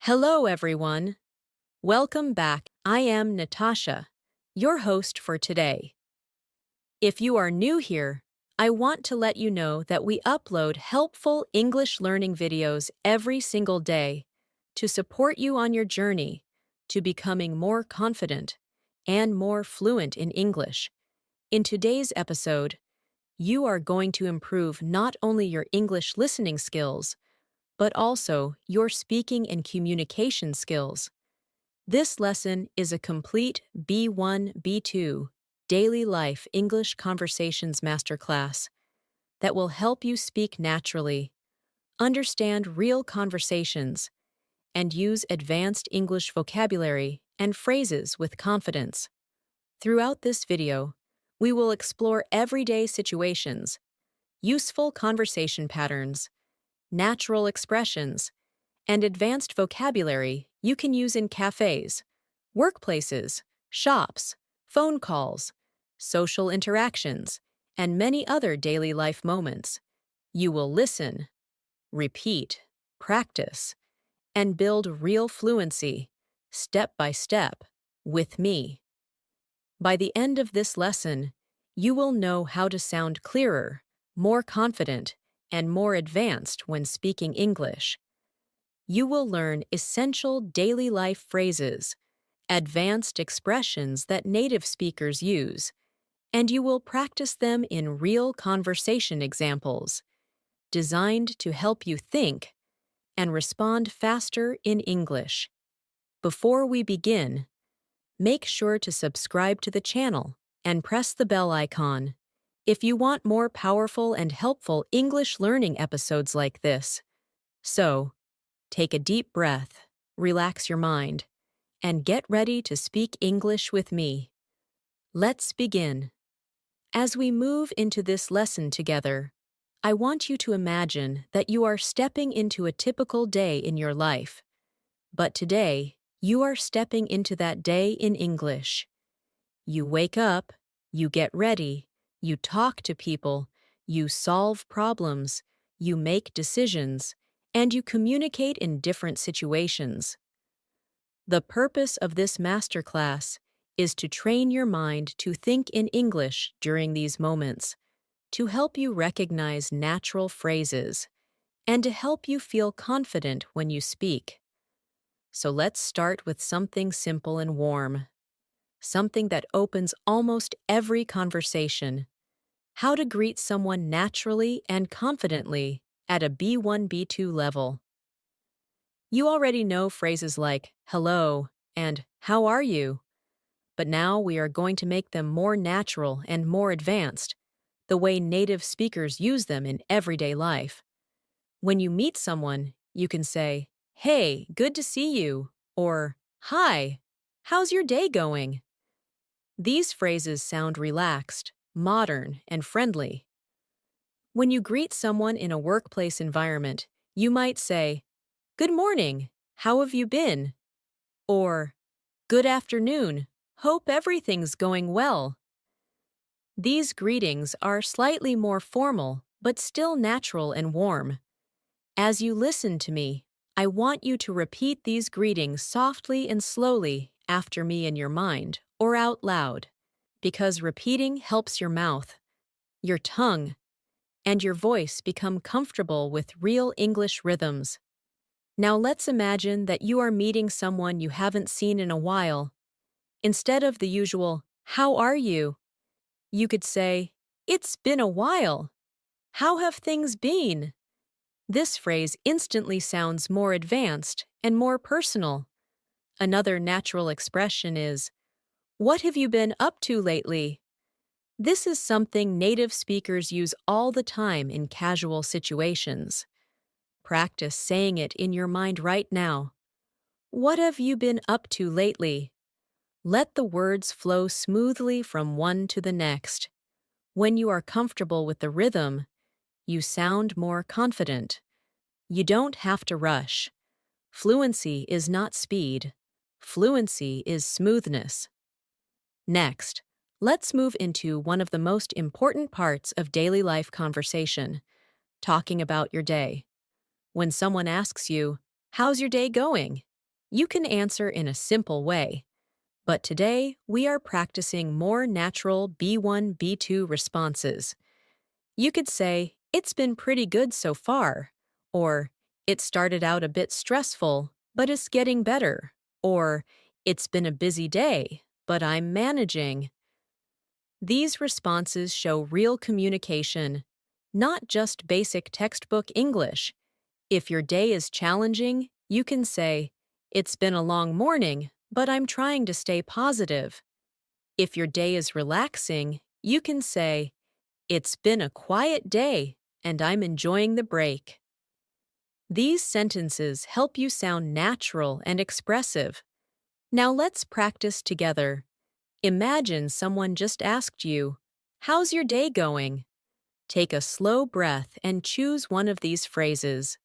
Hello, everyone. Welcome back. I am Natasha, your host for today. If you are new here, I want to let you know that we upload helpful English learning videos every single day to support you on your journey to becoming more confident and more fluent in English. In today's episode, you are going to improve not only your English listening skills, but also your speaking and communication skills. This lesson is a complete B1, B2 Daily Life English Conversations Masterclass that will help you speak naturally, understand real conversations, and use advanced English vocabulary and phrases with confidence. Throughout this video, we will explore everyday situations, useful conversation patterns, natural expressions, and advanced vocabulary you can use in cafes, workplaces, shops, phone calls, social interactions, and many other daily life moments. You will listen, repeat, practice, and build real fluency, step by step, with me. By the end of this lesson, you will know how to sound clearer, more confident, and more advanced when speaking English. You will learn essential daily life phrases, advanced expressions that native speakers use, and you will practice them in real conversation examples, designed to help you think and respond faster in English. Before we begin, make sure to subscribe to the channel and press the bell icon if you want more powerful and helpful English learning episodes like this. So, take a deep breath, relax your mind, and get ready to speak English with me. Let's begin. As we move into this lesson together, I want you to imagine that you are stepping into a typical day in your life. But today, you are stepping into that day in English. You wake up, you get ready, you talk to people, you solve problems, you make decisions, and you communicate in different situations. The purpose of this masterclass is to train your mind to think in English during these moments, to help you recognize natural phrases, and to help you feel confident when you speak. So let's start with something simple and warm, something that opens almost every conversation: how to greet someone naturally and confidently at a B1, B2 level. You already know phrases like hello and how are you? But now we are going to make them more natural and more advanced, the way native speakers use them in everyday life. When you meet someone, you can say, "Hey, good to see you," or "Hi, how's your day going?" These phrases sound relaxed, modern, and friendly. When you greet someone in a workplace environment, you might say, "Good morning, how have you been?" Or, "Good afternoon, hope everything's going well." These greetings are slightly more formal, but still natural and warm. As you listen to me, I want you to repeat these greetings softly and slowly after me in your mind or out loud, because repeating helps your mouth, your tongue, and your voice become comfortable with real English rhythms. Now let's imagine that you are meeting someone you haven't seen in a while. Instead of the usual, "How are you?" you could say, "It's been a while. How have things been?" This phrase instantly sounds more advanced and more personal. Another natural expression is, "What have you been up to lately?" This is something native speakers use all the time in casual situations. Practice saying it in your mind right now. What have you been up to lately? Let the words flow smoothly from one to the next. When you are comfortable with the rhythm, you sound more confident. You don't have to rush. Fluency is not speed. Fluency is smoothness. Next, let's move into one of the most important parts of daily life conversation: talking about your day. When someone asks you, "How's your day going?" you can answer in a simple way. But today, we are practicing more natural B1, B2 responses. You could say, "It's been pretty good so far," or "It started out a bit stressful, but it's getting better," or "It's been a busy day, but I'm managing." These responses show real communication, not just basic textbook English. If your day is challenging, you can say, "It's been a long morning, but I'm trying to stay positive." If your day is relaxing, you can say, "It's been a quiet day, and I'm enjoying the break." These sentences help you sound natural and expressive. Now let's practice together. Imagine someone just asked you, "How's your day going?" Take a slow breath and choose one of these phrases.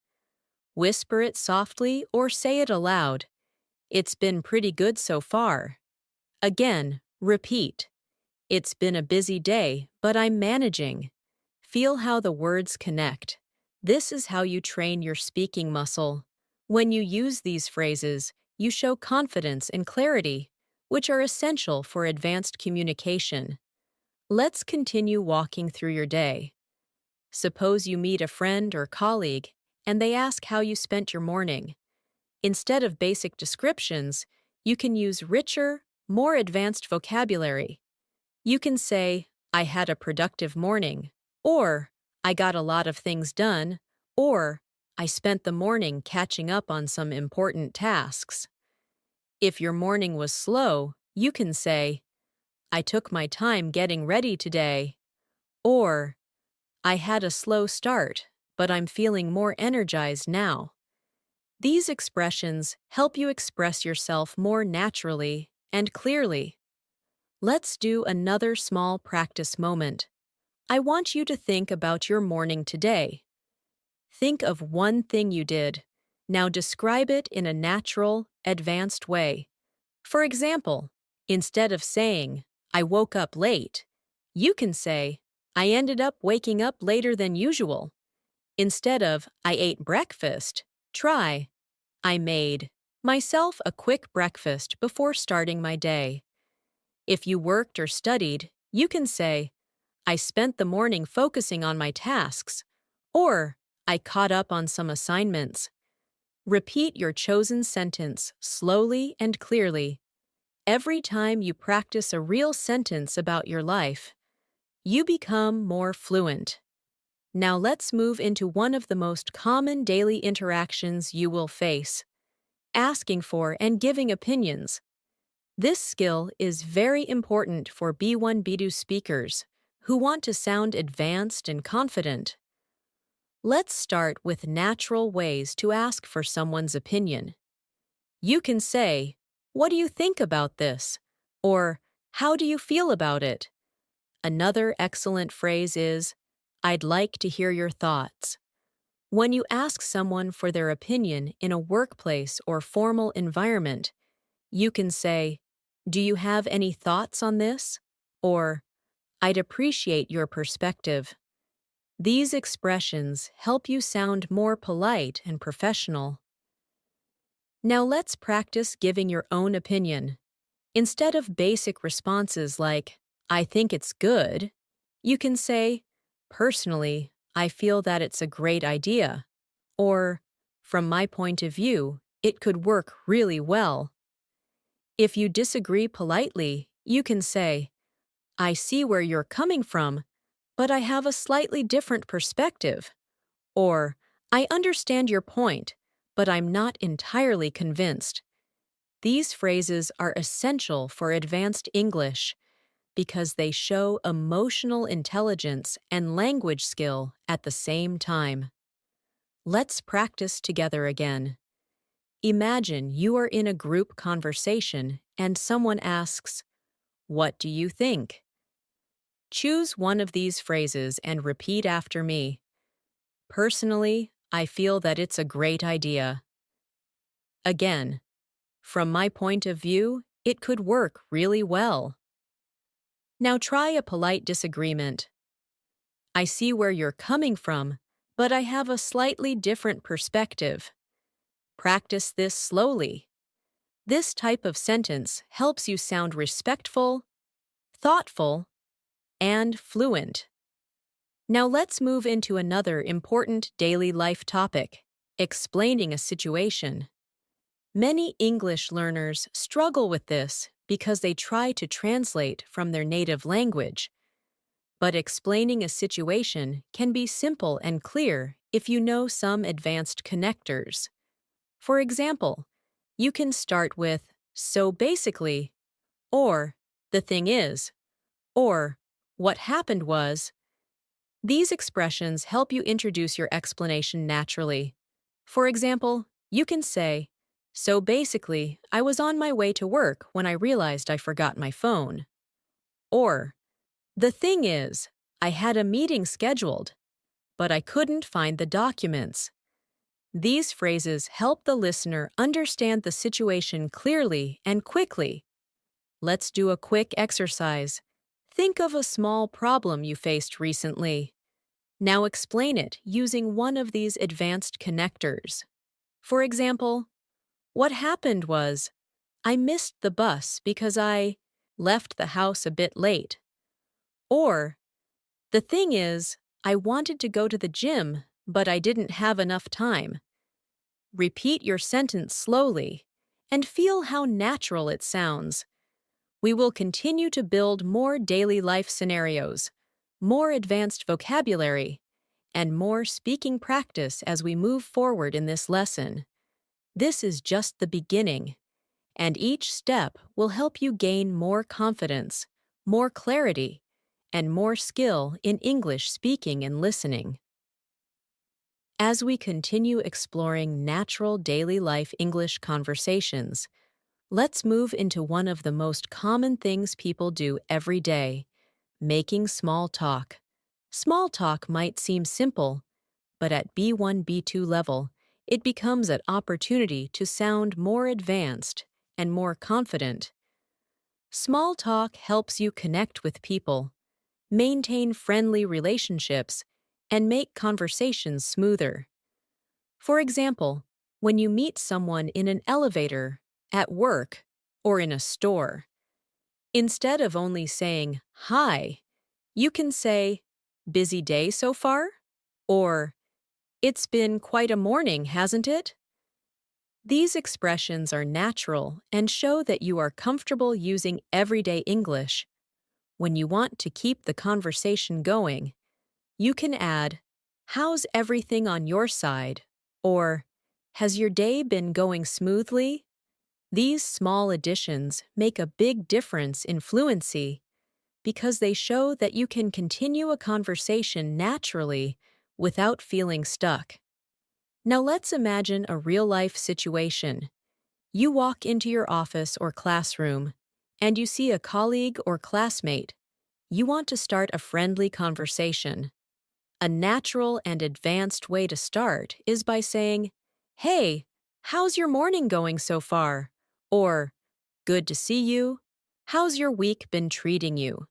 Whisper it softly or say it aloud. "It's been pretty good so far." Again, repeat. "It's been a busy day, but I'm managing." Feel how the words connect. This is how you train your speaking muscle. When you use these phrases, you show confidence and clarity, which are essential for advanced communication. Let's continue walking through your day. Suppose you meet a friend or colleague, and they ask how you spent your morning. Instead of basic descriptions, you can use richer, more advanced vocabulary. You can say, "I had a productive morning," or "I got a lot of things done," or "I spent the morning catching up on some important tasks." If your morning was slow, you can say, "I took my time getting ready today," or "I had a slow start, but I'm feeling more energized now." These expressions help you express yourself more naturally and clearly. Let's do another small practice moment. I want you to think about your morning today. Think of one thing you did. Now describe it in a natural, advanced way. For example, instead of saying, "I woke up late," you can say, "I ended up waking up later than usual." Instead of, "I ate breakfast," try, "I made myself a quick breakfast before starting my day." If you worked or studied, you can say, "I spent the morning focusing on my tasks," or "I caught up on some assignments." Repeat your chosen sentence slowly and clearly. Every time you practice a real sentence about your life, you become more fluent. Now let's move into one of the most common daily interactions you will face: asking for and giving opinions. This skill is very important for B1, B2 speakers who want to sound advanced and confident. Let's start with natural ways to ask for someone's opinion. You can say, "What do you think about this?" or "How do you feel about it?" Another excellent phrase is, "I'd like to hear your thoughts." When you ask someone for their opinion in a workplace or formal environment, you can say, "Do you have any thoughts on this?" or "I'd appreciate your perspective." These expressions help you sound more polite and professional. Now let's practice giving your own opinion. Instead of basic responses like, "I think it's good," you can say, "Personally, I feel that it's a great idea," or "From my point of view, it could work really well." If you disagree politely, you can say, "I see where you're coming from, but I have a slightly different perspective," or "I understand your point, but I'm not entirely convinced." These phrases are essential for advanced English because they show emotional intelligence and language skill at the same time. Let's practice together again. Imagine you are in a group conversation and someone asks, "What do you think?" Choose one of these phrases and repeat after me. "Personally, I feel that it's a great idea." Again, "From my point of view, it could work really well." Now try a polite disagreement. "I see where you're coming from, but I have a slightly different perspective." Practice this slowly. This type of sentence helps you sound respectful, thoughtful, and fluent. Now let's move into another important daily life topic, explaining a situation. Many English learners struggle with this because they try to translate from their native language. But explaining a situation can be simple and clear if you know some advanced connectors. For example, you can start with "so basically," or "the thing is," or "what happened was." These expressions help you introduce your explanation naturally. For example, you can say, "So basically, I was on my way to work when I realized I forgot my phone." Or, "The thing is, I had a meeting scheduled, but I couldn't find the documents." These phrases help the listener understand the situation clearly and quickly. Let's do a quick exercise. Think of a small problem you faced recently. Now explain it using one of these advanced connectors. For example, what happened was, I missed the bus because I left the house a bit late. Or, the thing is, I wanted to go to the gym, but I didn't have enough time. Repeat your sentence slowly and feel how natural it sounds. We will continue to build more daily life scenarios, more advanced vocabulary, and more speaking practice as we move forward in this lesson. This is just the beginning, and each step will help you gain more confidence, more clarity, and more skill in English speaking and listening. As we continue exploring natural daily life English conversations, let's move into one of the most common things people do every day: making small talk. Small talk might seem simple, but at B1, B2 level, it becomes an opportunity to sound more advanced and more confident. Small talk helps you connect with people, maintain friendly relationships, and make conversations smoother. For example, when you meet someone in an elevator, at work, or in a store, instead of only saying "Hi," you can say, "Busy day so far?" Or, "It's been quite a morning, hasn't it?" These expressions are natural and show that you are comfortable using everyday English. When you want to keep the conversation going, you can add, "How's everything on your side?" Or, "Has your day been going smoothly?" These small additions make a big difference in fluency because they show that you can continue a conversation naturally without feeling stuck. Now let's imagine a real-life situation. You walk into your office or classroom, and you see a colleague or classmate. You want to start a friendly conversation. A natural and advanced way to start is by saying, "Hey, how's your morning going so far?" Or, "Good to see you. How's your week been treating you?"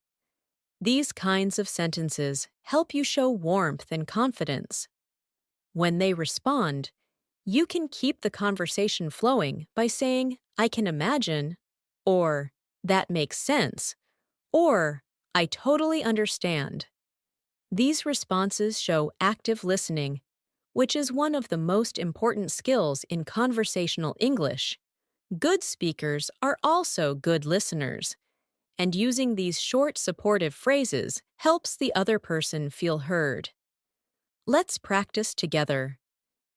These kinds of sentences help you show warmth and confidence. When they respond, you can keep the conversation flowing by saying, "I can imagine," or "That makes sense," or "I totally understand." These responses show active listening, which is one of the most important skills in conversational English. Good speakers are also good listeners, and using these short supportive phrases helps the other person feel heard. Let's practice together.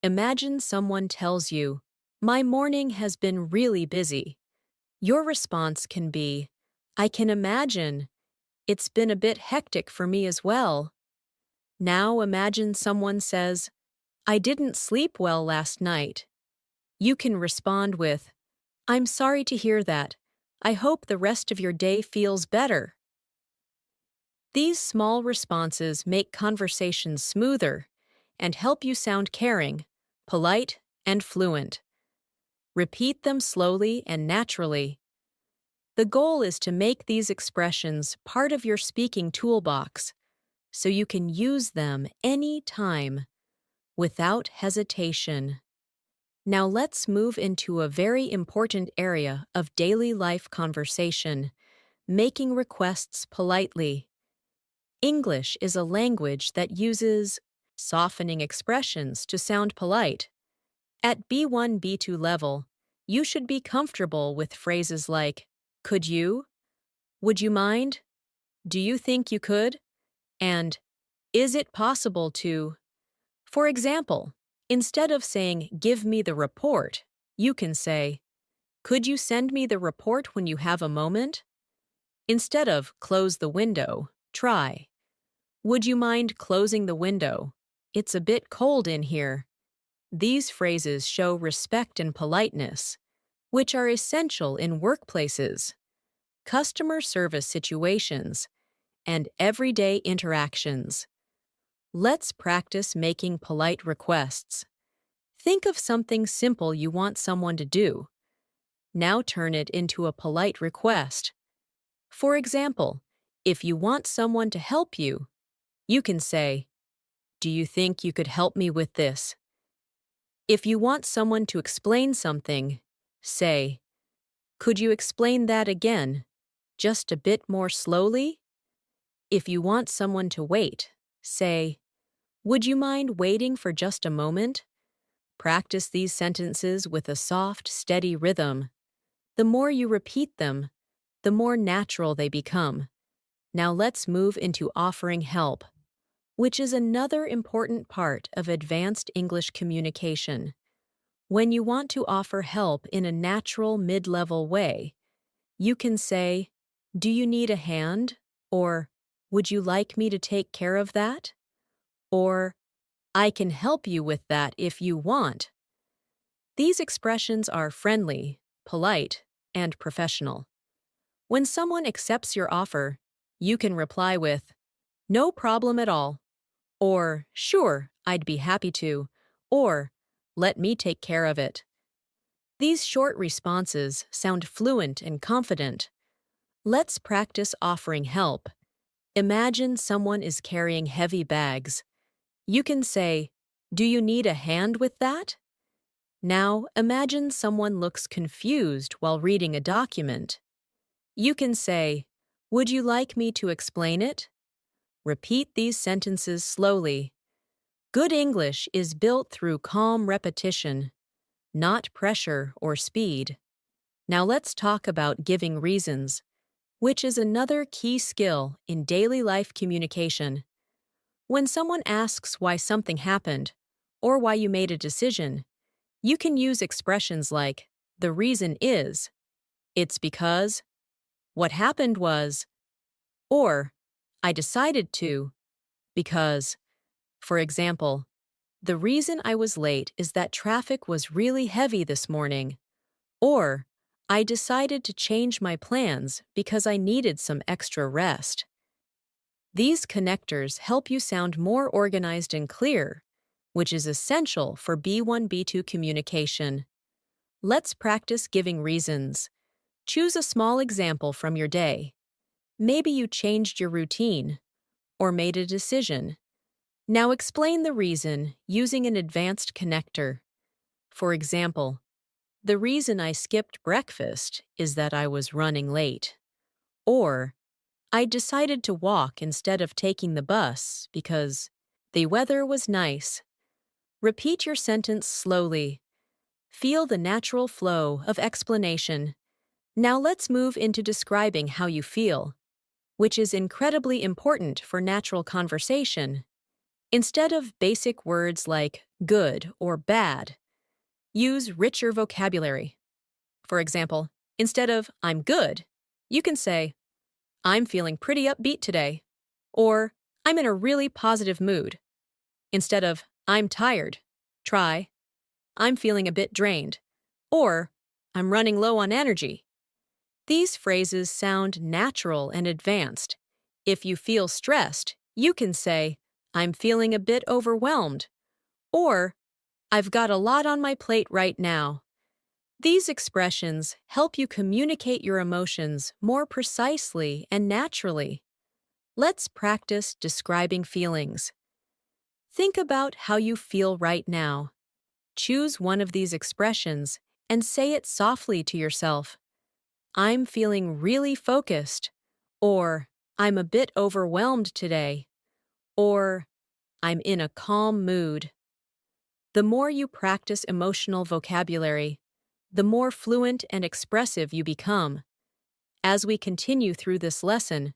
Imagine someone tells you, "My morning has been really busy." Your response can be, "I can imagine. It's been a bit hectic for me as well." Now imagine someone says, "I didn't sleep well last night." You can respond with, "I'm sorry to hear that. I hope the rest of your day feels better." These small responses make conversations smoother and help you sound caring, polite, and fluent. Repeat them slowly and naturally. The goal is to make these expressions part of your speaking toolbox so you can use them anytime without hesitation. Now let's move into a very important area of daily life conversation, making requests politely. English is a language that uses softening expressions to sound polite. At B1, B2 level, you should be comfortable with phrases like, could you? Would you mind? Do you think you could? And, is it possible to? For example, instead of saying, give me the report, you can say, could you send me the report when you have a moment? Instead of close the window, try, would you mind closing the window? It's a bit cold in here. These phrases show respect and politeness, which are essential in workplaces, customer service situations, and everyday interactions. Let's practice making polite requests. Think of something simple you want someone to do. Now turn it into a polite request. For example, if you want someone to help you, you can say, do you think you could help me with this? If you want someone to explain something, say, could you explain that again, just a bit more slowly? If you want someone to wait, say, would you mind waiting for just a moment? Practice these sentences with a soft, steady rhythm. The more you repeat them, the more natural they become. Now let's move into offering help, which is another important part of advanced English communication. When you want to offer help in a natural mid-level way, you can say, do you need a hand? Or, would you like me to take care of that? Or, I can help you with that if you want. These expressions are friendly, polite, and professional. When someone accepts your offer, you can reply with, no problem at all, or sure, I'd be happy to, or let me take care of it. These short responses sound fluent and confident. Let's practice offering help. Imagine someone is carrying heavy bags. You can say, do you need a hand with that? Now imagine someone looks confused while reading a document. You can say, would you like me to explain it? Repeat these sentences slowly. Good English is built through calm repetition, not pressure or speed. Now let's talk about giving reasons, which is another key skill in daily life communication. When someone asks why something happened or why you made a decision, you can use expressions like, the reason is, it's because, what happened was, or I decided to, because. For example, the reason I was late is that traffic was really heavy this morning. Or, I decided to change my plans because I needed some extra rest. These connectors help you sound more organized and clear, which is essential for B1, B2 communication. Let's practice giving reasons. Choose a small example from your day. Maybe you changed your routine or made a decision. Now explain the reason using an advanced connector. For example, the reason I skipped breakfast is that I was running late. Or, I decided to walk instead of taking the bus because the weather was nice. Repeat your sentence slowly. Feel the natural flow of explanation. Now let's move into describing how you feel, which is incredibly important for natural conversation. Instead of basic words like good or bad, use richer vocabulary. For example, instead of I'm good, you can say, I'm feeling pretty upbeat today, or I'm in a really positive mood. Instead of I'm tired, try I'm feeling a bit drained, or I'm running low on energy. These phrases sound natural and advanced. If you feel stressed, you can say, I'm feeling a bit overwhelmed, or I've got a lot on my plate right now. These expressions help you communicate your emotions more precisely and naturally. Let's practice describing feelings. Think about how you feel right now. Choose one of these expressions and say it softly to yourself. I'm feeling really focused, or I'm a bit overwhelmed today, or I'm in a calm mood. The more you practice emotional vocabulary, the more fluent and expressive you become. As we continue through this lesson,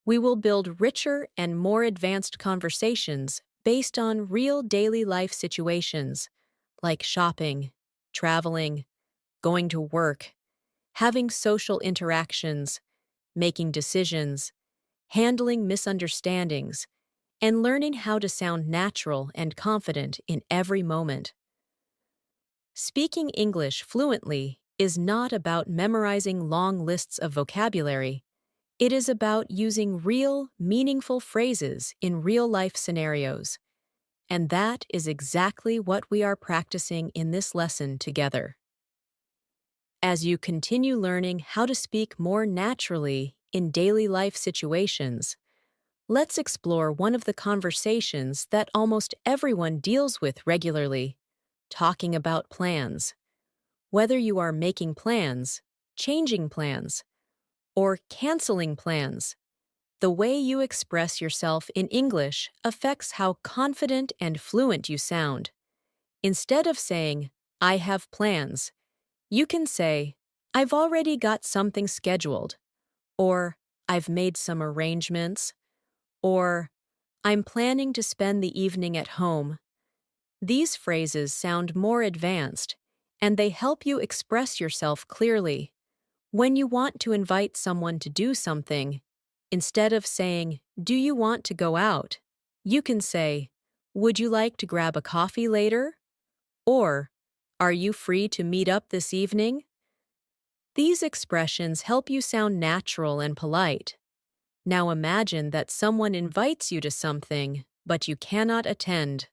we will build richer and more advanced conversations based on real daily life situations like shopping, traveling, going to work, having social interactions, making decisions, handling misunderstandings, and learning how to sound natural and confident in every moment. Speaking English fluently is not about memorizing long lists of vocabulary. It is about using real, meaningful phrases in real-life scenarios. And that is exactly what we are practicing in this lesson together. As you continue learning how to speak more naturally in daily life situations, let's explore one of the conversations that almost everyone deals with regularly, talking about plans. Whether you are making plans, changing plans, or canceling plans, the way you express yourself in English affects how confident and fluent you sound. Instead of saying, I have plans, you can say, I've already got something scheduled, or I've made some arrangements, or I'm planning to spend the evening at home. These phrases sound more advanced, and they help you express yourself clearly. When you want to invite someone to do something, instead of saying, do you want to go out? You can say, would you like to grab a coffee later? Or, are you free to meet up this evening? These expressions help you sound natural and polite. Now imagine that someone invites you to something, but you cannot attend.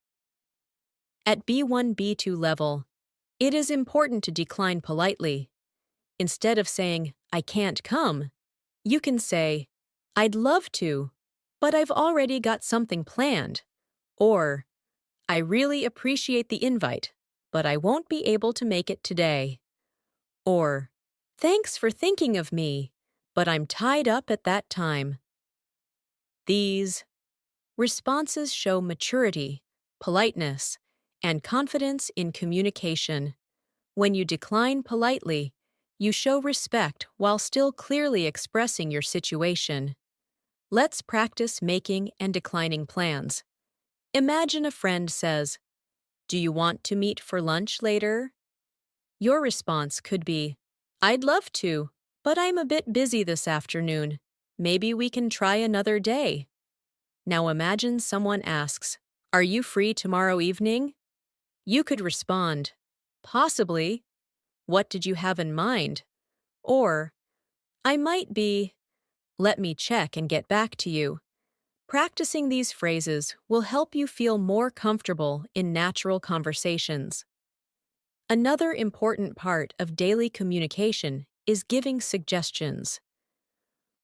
At B1, B2 level, it is important to decline politely. Instead of saying, I can't come, you can say, I'd love to, but I've already got something planned. Or, I really appreciate the invite, but I won't be able to make it today. Or, thanks for thinking of me, but I'm tied up at that time. These responses show maturity, politeness, and confidence in communication. When you decline politely, you show respect while still clearly expressing your situation. Let's practice making and declining plans. Imagine a friend says, do you want to meet for lunch later? Your response could be, I'd love to, but I'm a bit busy this afternoon. Maybe we can try another day. Now imagine someone asks, are you free tomorrow evening? You could respond, possibly. What did you have in mind? Or, I might be. Let me check and get back to you. Practicing these phrases will help you feel more comfortable in natural conversations. Another important part of daily communication is giving suggestions.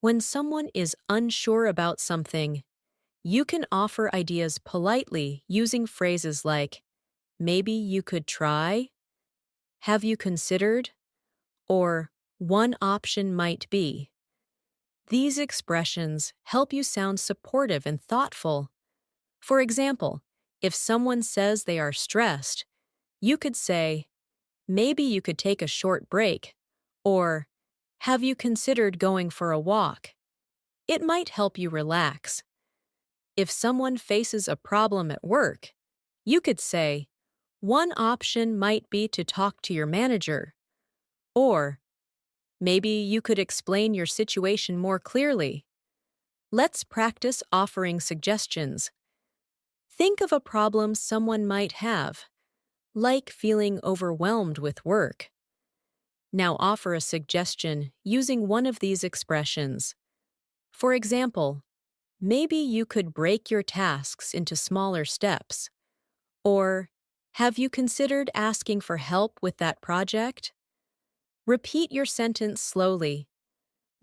When someone is unsure about something, you can offer ideas politely using phrases like, maybe you could try, have you considered, or one option might be. These expressions help you sound supportive and thoughtful. For example, if someone says they are stressed, you could say, maybe you could take a short break, or have you considered going for a walk? It might help you relax. If someone faces a problem at work, you could say, one option might be to talk to your manager, or maybe you could explain your situation more clearly. Let's practice offering suggestions. Think of a problem someone might have, like feeling overwhelmed with work. Now offer a suggestion using one of these expressions. For example, maybe you could break your tasks into smaller steps. Or, have you considered asking for help with that project? Repeat your sentence slowly.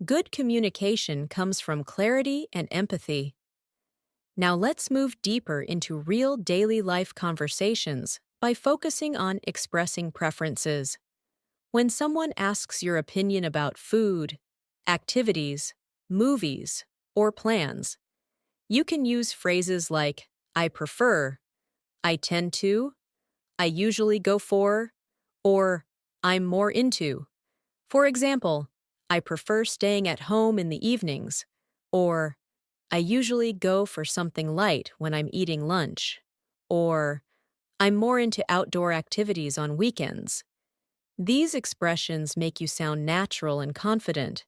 Good communication comes from clarity and empathy. Now let's move deeper into real daily life conversations by focusing on expressing preferences. When someone asks your opinion about food, activities, movies, or plans, you can use phrases like I prefer, I tend to, I usually go for, or I'm more into. For example, I prefer staying at home in the evenings, or I usually go for something light when I'm eating lunch, or I'm more into outdoor activities on weekends. These expressions make you sound natural and confident,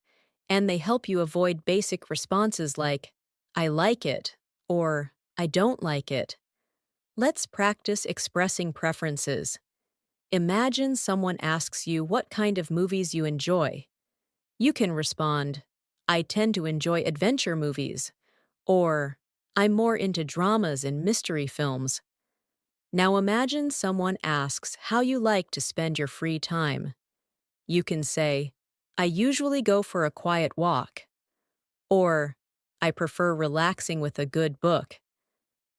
and they help you avoid basic responses like, I like it, or I don't like it. Let's practice expressing preferences. Imagine someone asks you what kind of movies you enjoy. You can respond, I tend to enjoy adventure movies, or I'm more into dramas and mystery films. Now imagine someone asks how you like to spend your free time. You can say, I usually go for a quiet walk, or I prefer relaxing with a good book.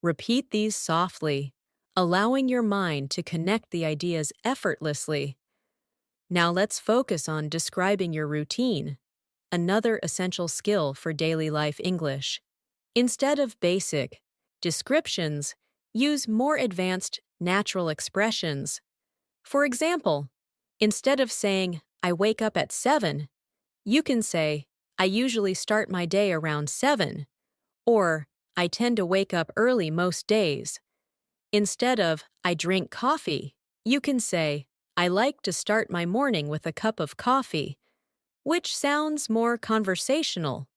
Repeat these softly, allowing your mind to connect the ideas effortlessly. Now let's focus on describing your routine, another essential skill for daily life English. Instead of basic descriptions, use more advanced natural expressions. For example, instead of saying, I wake up at 7, you can say, I usually start my day around 7, or I tend to wake up early most days. Instead of, I drink coffee, you can say, I like to start my morning with a cup of coffee, which sounds more conversational.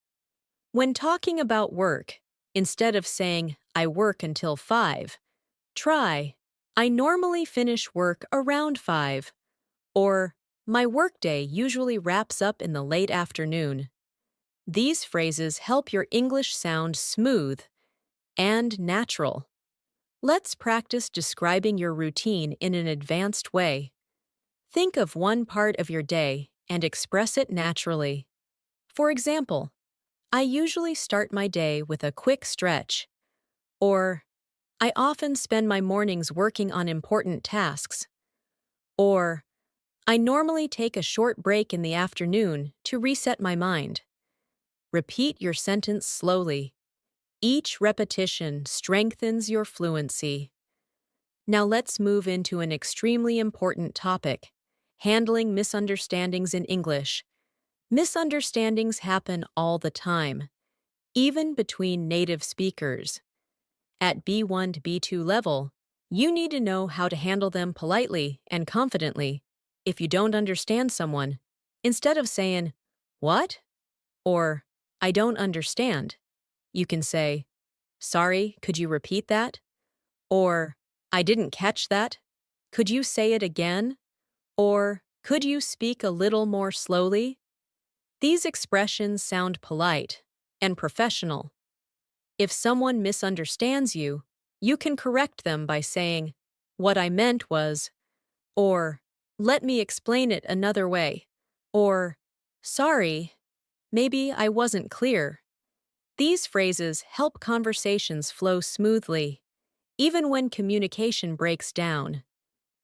When talking about work, instead of saying, I work until 5, try, I normally finish work around 5, or my workday usually wraps up in the late afternoon. These phrases help your English sound smooth and natural. Let's practice describing your routine in an advanced way. Think of one part of your day and express it naturally. For example, I usually start my day with a quick stretch, or I often spend my mornings working on important tasks, or I normally take a short break in the afternoon to reset my mind. Repeat your sentence slowly. Each repetition strengthens your fluency. Now let's move into an extremely important topic, handling misunderstandings in English. Misunderstandings happen all the time, even between native speakers. At B1 to B2 level, you need to know how to handle them politely and confidently. If you don't understand someone, instead of saying, What? Or, I don't understand, you can say, Sorry, could you repeat that? Or, I didn't catch that. Could you say it again? Or, could you speak a little more slowly? These expressions sound polite and professional. If someone misunderstands you, you can correct them by saying, What I meant was, or let me explain it another way, or sorry, maybe I wasn't clear. These phrases help conversations flow smoothly, even when communication breaks down.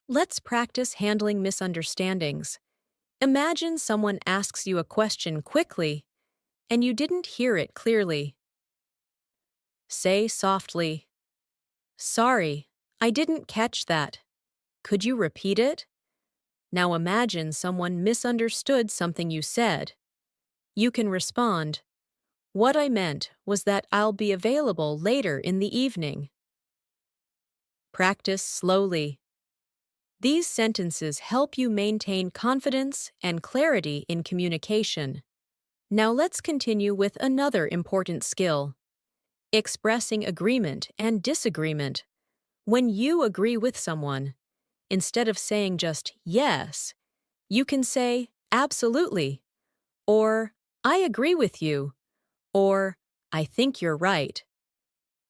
Let's practice handling misunderstandings. Imagine someone asks you a question quickly and you didn't hear it clearly. Say softly, Sorry, I didn't catch that. Could you repeat it? Now imagine someone misunderstood something you said. You can respond, What I meant was that I'll be available later in the evening. Practice slowly. These sentences help you maintain confidence and clarity in communication. Now let's continue with another important skill, expressing agreement and disagreement. When you agree with someone, instead of saying just yes, you can say absolutely, or I agree with you, or I think you're right.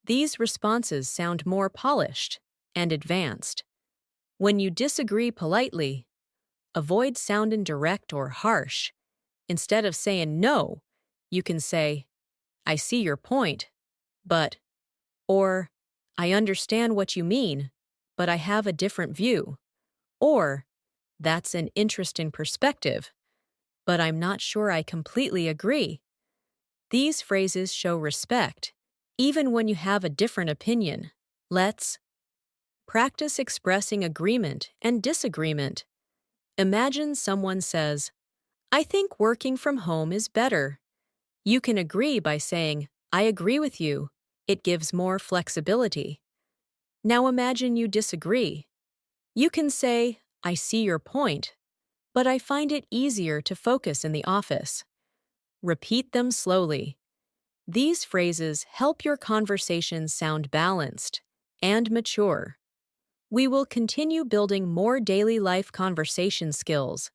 These responses sound more polished and advanced. When you disagree politely, avoid sounding direct or harsh. Instead of saying no, you can say, I see your point, but, or I understand what you mean, but I have a different view. Or, that's an interesting perspective, but I'm not sure I completely agree. These phrases show respect, even when you have a different opinion. Let's practice expressing agreement and disagreement. Imagine someone says, I think working from home is better. You can agree by saying, I agree with you. It gives more flexibility. Now imagine you disagree. You can say, I see your point, but I find it easier to focus in the office. Repeat them slowly. These phrases help your conversation sound balanced and mature. We will continue building more daily life conversation skills,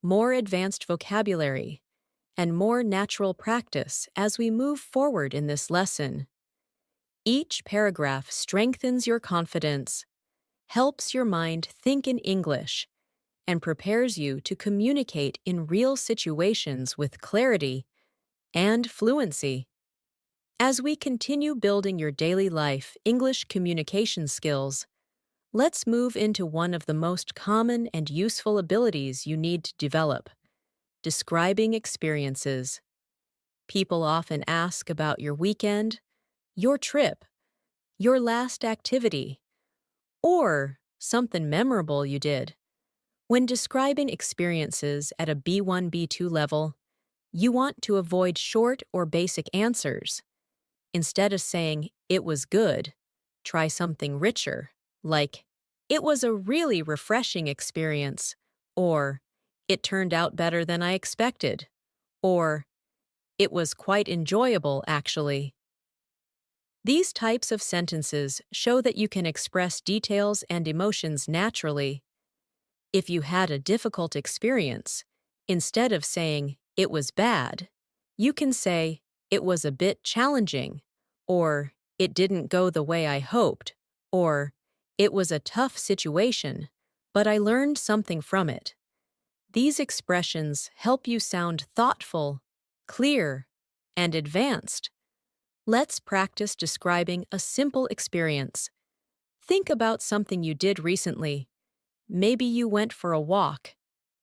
more advanced vocabulary, and more natural practice as we move forward in this lesson. Each paragraph strengthens your confidence, helps your mind think in English, and prepares you to communicate in real situations with clarity and fluency. As we continue building your daily life English communication skills, let's move into one of the most common and useful abilities you need to develop: describing experiences. People often ask about your weekend, your trip, your last activity, or something memorable you did. When describing experiences at a B1, B2 level, you want to avoid short or basic answers. Instead of saying, it was good, try something richer, like, it was a really refreshing experience, or, it turned out better than I expected, or, it was quite enjoyable, actually. These types of sentences show that you can express details and emotions naturally. If you had a difficult experience, instead of saying, it was bad, you can say, it was a bit challenging, or it didn't go the way I hoped, or it was a tough situation, but I learned something from it. These expressions help you sound thoughtful, clear, and advanced. Let's practice describing a simple experience. Think about something you did recently. Maybe you went for a walk,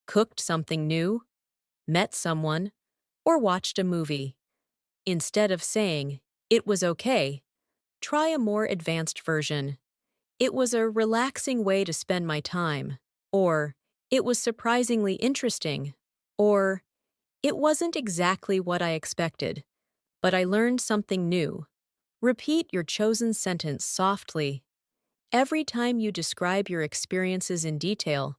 cooked something new, met someone, or watched a movie. Instead of saying, it was okay, try a more advanced version. It was a relaxing way to spend my time, or it was surprisingly interesting, or it wasn't exactly what I expected, but I learned something new. Repeat your chosen sentence softly. Every time you describe your experiences in detail,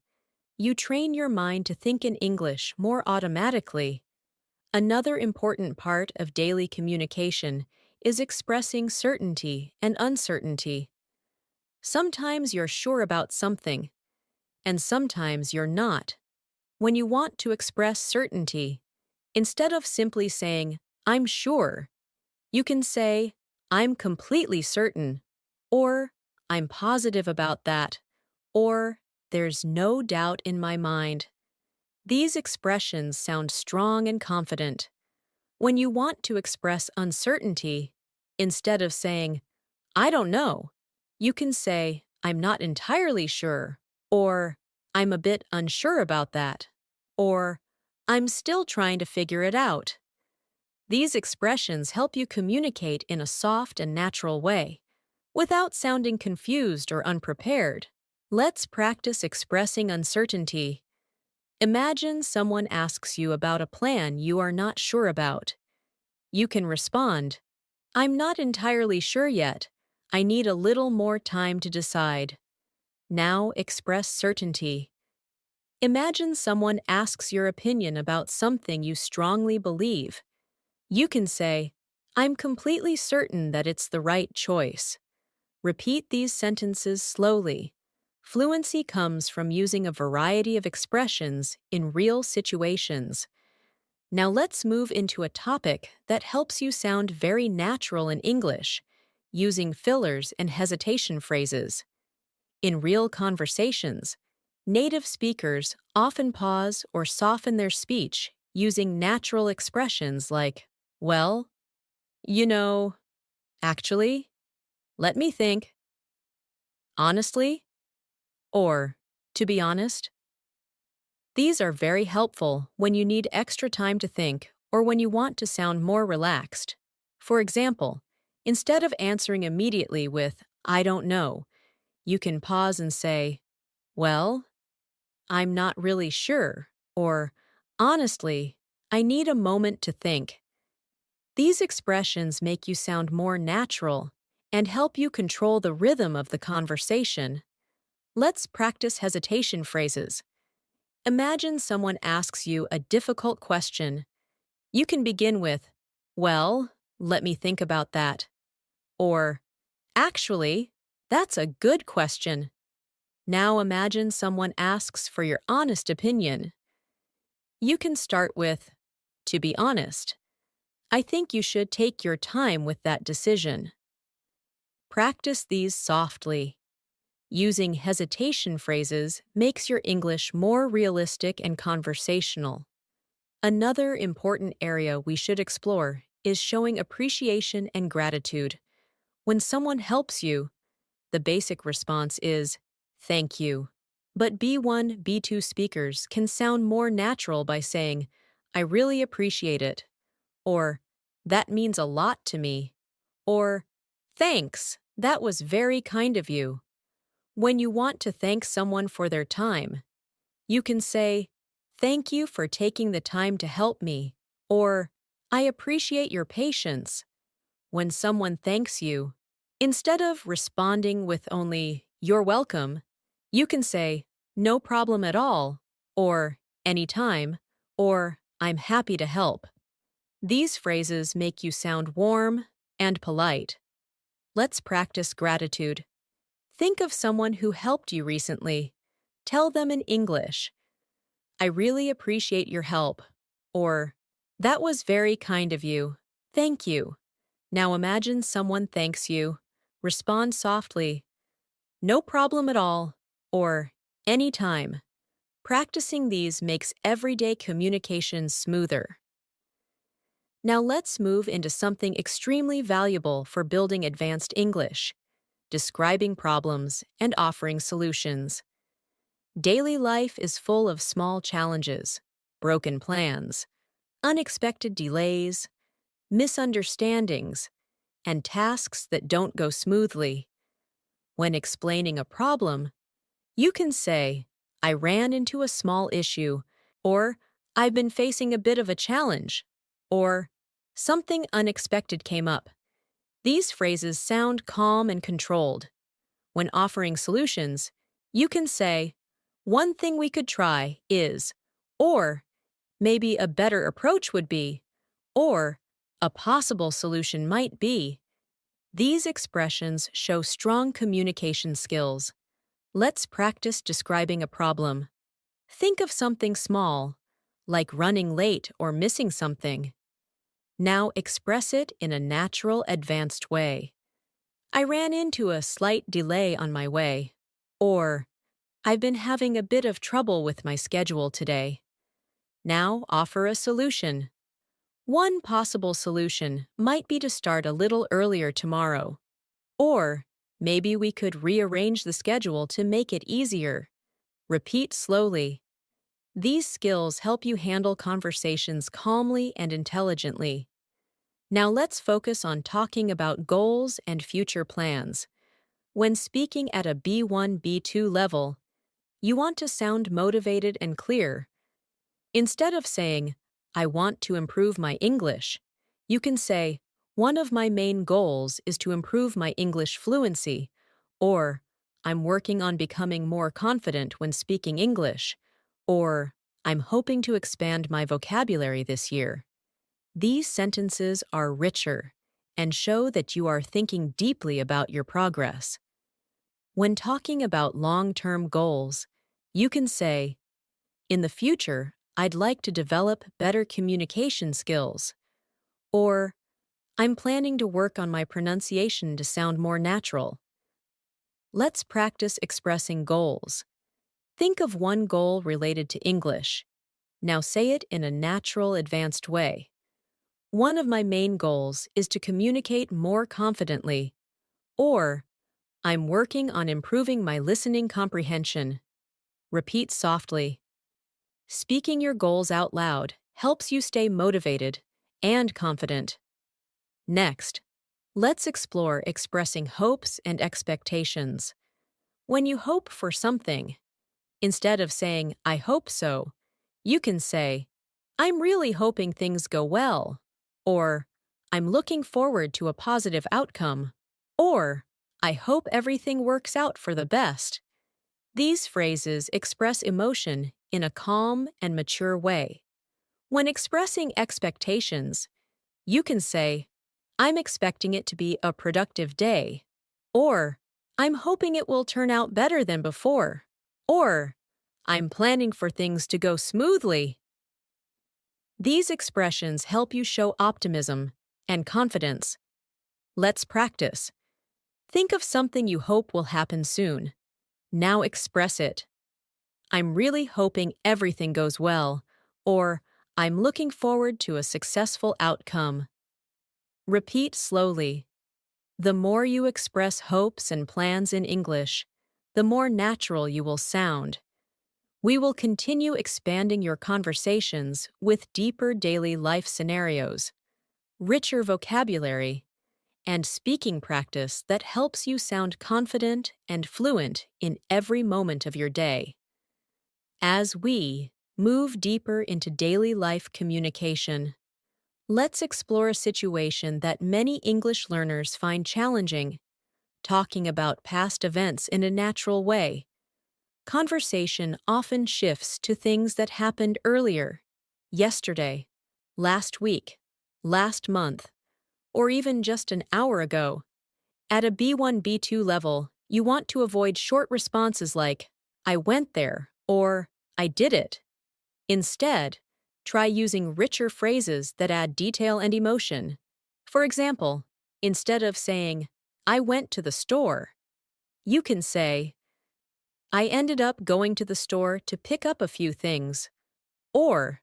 you train your mind to think in English more automatically. Another important part of daily communication is expressing certainty and uncertainty. Sometimes you're sure about something, and sometimes you're not. When you want to express certainty, instead of simply saying, I'm sure, you can say, I'm completely certain, or I'm positive about that, or there's no doubt in my mind. These expressions sound strong and confident. When you want to express uncertainty, instead of saying, I don't know, you can say, I'm not entirely sure, or I'm a bit unsure about that, or I'm still trying to figure it out. These expressions help you communicate in a soft and natural way, without sounding confused or unprepared. Let's practice expressing uncertainty. Imagine someone asks you about a plan you are not sure about. You can respond, I'm not entirely sure yet. I need a little more time to decide. Now express certainty. Imagine someone asks your opinion about something you strongly believe. You can say, I'm completely certain that it's the right choice. Repeat these sentences slowly. Fluency comes from using a variety of expressions in real situations. Now let's move into a topic that helps you sound very natural in English, using fillers and hesitation phrases. In real conversations, native speakers often pause or soften their speech using natural expressions like, well, you know, actually, let me think, honestly. or to be honest. These are very helpful when you need extra time to think or when you want to sound more relaxed. For example, instead of answering immediately with, I don't know, you can pause and say, well, I'm not really sure, or honestly, I need a moment to think. These expressions make you sound more natural and help you control the rhythm of the conversation. Let's practice hesitation phrases. Imagine someone asks you a difficult question. You can begin with, well, let me think about that. Or, actually, that's a good question. Now imagine someone asks for your honest opinion. You can start with, to be honest, I think you should take your time with that decision. Practice these softly. Using hesitation phrases makes your English more realistic and conversational. Another important area we should explore is showing appreciation and gratitude. When someone helps you, the basic response is, thank you. But B1, B2 speakers can sound more natural by saying, I really appreciate it, or that means a lot to me, or thanks, that was very kind of you. When you want to thank someone for their time, you can say, thank you for taking the time to help me, or I appreciate your patience. When someone thanks you, instead of responding with only, you're welcome, you can say, no problem at all, or anytime, or I'm happy to help. These phrases make you sound warm and polite. Let's practice gratitude. Think of someone who helped you recently. Tell them in English, I really appreciate your help, or that was very kind of you. Thank you. Now imagine someone thanks you. Respond softly, no problem at all, or anytime. Practicing these makes everyday communication smoother. Now let's move into something extremely valuable for building advanced English: describing problems and offering solutions. Daily life is full of small challenges, broken plans, unexpected delays, misunderstandings, and tasks that don't go smoothly. When explaining a problem, you can say, I ran into a small issue, or I've been facing a bit of a challenge, or something unexpected came up. These phrases sound calm and controlled. When offering solutions, you can say, one thing we could try is, or maybe a better approach would be, or a possible solution might be. These expressions show strong communication skills. Let's practice describing a problem. Think of something small, like running late or missing something. Now express it in a natural, advanced way. I ran into a slight delay on my way. Or, I've been having a bit of trouble with my schedule today. Now offer a solution. One possible solution might be to start a little earlier tomorrow. Or, maybe we could rearrange the schedule to make it easier. Repeat slowly. These skills help you handle conversations calmly and intelligently. Now let's focus on talking about goals and future plans. When speaking at a B1, B2 level, you want to sound motivated and clear. Instead of saying, I want to improve my English, you can say, one of my main goals is to improve my English fluency, or I'm working on becoming more confident when speaking English, or I'm hoping to expand my vocabulary this year. These sentences are richer and show that you are thinking deeply about your progress. When talking about long-term goals, you can say, in the future, I'd like to develop better communication skills. Or, I'm planning to work on my pronunciation to sound more natural. Let's practice expressing goals. Think of one goal related to English. Now say it in a natural, advanced way. One of my main goals is to communicate more confidently. Or, I'm working on improving my listening comprehension. Repeat softly. Speaking your goals out loud helps you stay motivated and confident. Next, let's explore expressing hopes and expectations. When you hope for something, instead of saying, I hope so, you can say, I'm really hoping things go well, or I'm looking forward to a positive outcome, or I hope everything works out for the best. These phrases express emotion in a calm and mature way. When expressing expectations, you can say, I'm expecting it to be a productive day, or I'm hoping it will turn out better than before, or I'm planning for things to go smoothly. These expressions help you show optimism and confidence. Let's practice. Think of something you hope will happen soon. Now express it. I'm really hoping everything goes well, or I'm looking forward to a successful outcome. Repeat slowly. The more you express hopes and plans in English, the more natural you will sound. We will continue expanding your conversations with deeper daily life scenarios, richer vocabulary, and speaking practice that helps you sound confident and fluent in every moment of your day. As we move deeper into daily life communication, let's explore a situation that many English learners find challenging: talking about past events in a natural way. Conversation often shifts to things that happened earlier, yesterday, last week, last month, or even just an hour ago. At a B1, B2 level, you want to avoid short responses like, I went there, or I did it. Instead, try using richer phrases that add detail and emotion. For example, instead of saying, I went to the store, you can say, I ended up going to the store to pick up a few things, or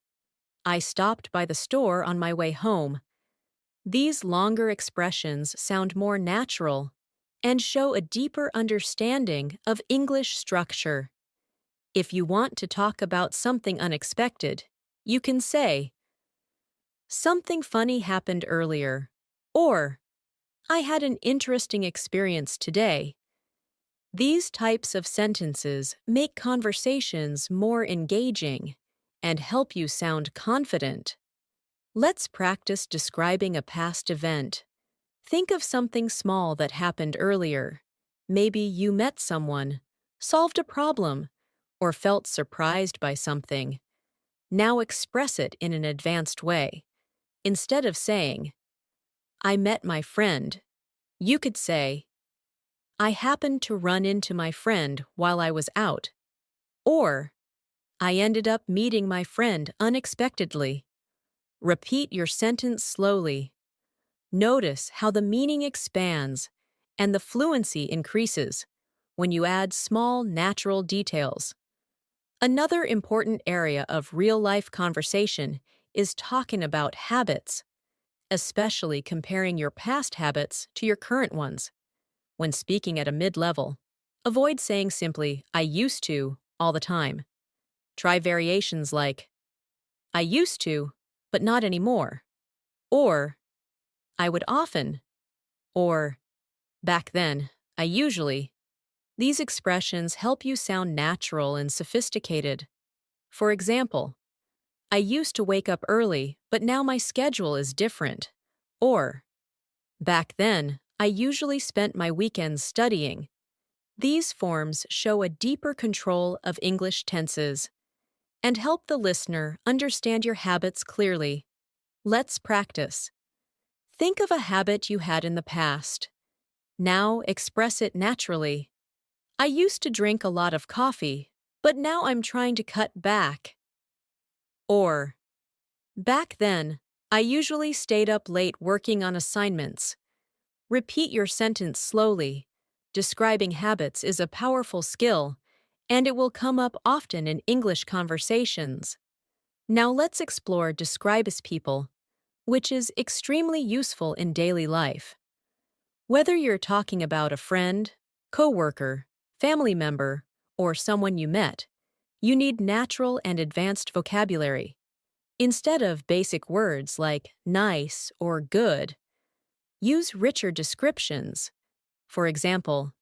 I stopped by the store on my way home. These longer expressions sound more natural and show a deeper understanding of English structure. If you want to talk about something unexpected, you can say, something funny happened earlier, or I had an interesting experience today. These types of sentences make conversations more engaging and help you sound confident. Let's practice describing a past event. Think of something small that happened earlier. Maybe you met someone, solved a problem, or felt surprised by something. Now express it in an advanced way. Instead of saying, I met my friend, you could say, I happened to run into my friend while I was out. Or, I ended up meeting my friend unexpectedly. Repeat your sentence slowly. Notice how the meaning expands and the fluency increases when you add small, natural details. Another important area of real-life conversation is talking about habits, especially comparing your past habits to your current ones. When speaking at a mid-level, avoid saying simply, I used to, all the time. Try variations like, I used to, but not anymore. Or, I would often. Or, back then, I usually. These expressions help you sound natural and sophisticated. For example, I used to wake up early, but now my schedule is different. Or, back then, I usually spent my weekends studying. These forms show a deeper control of English tenses and help the listener understand your habits clearly. Let's practice. Think of a habit you had in the past. Now express it naturally. I used to drink a lot of coffee, but now I'm trying to cut back. Or, back then, I usually stayed up late working on assignments. Repeat your sentence slowly. Describing habits is a powerful skill, and it will come up often in English conversations. Now let's explore describes people, which is extremely useful in daily life. Whether you're talking about a friend, coworker, family member, or someone you met, you need natural and advanced vocabulary. Instead of basic words like nice or good, use richer descriptions. For example,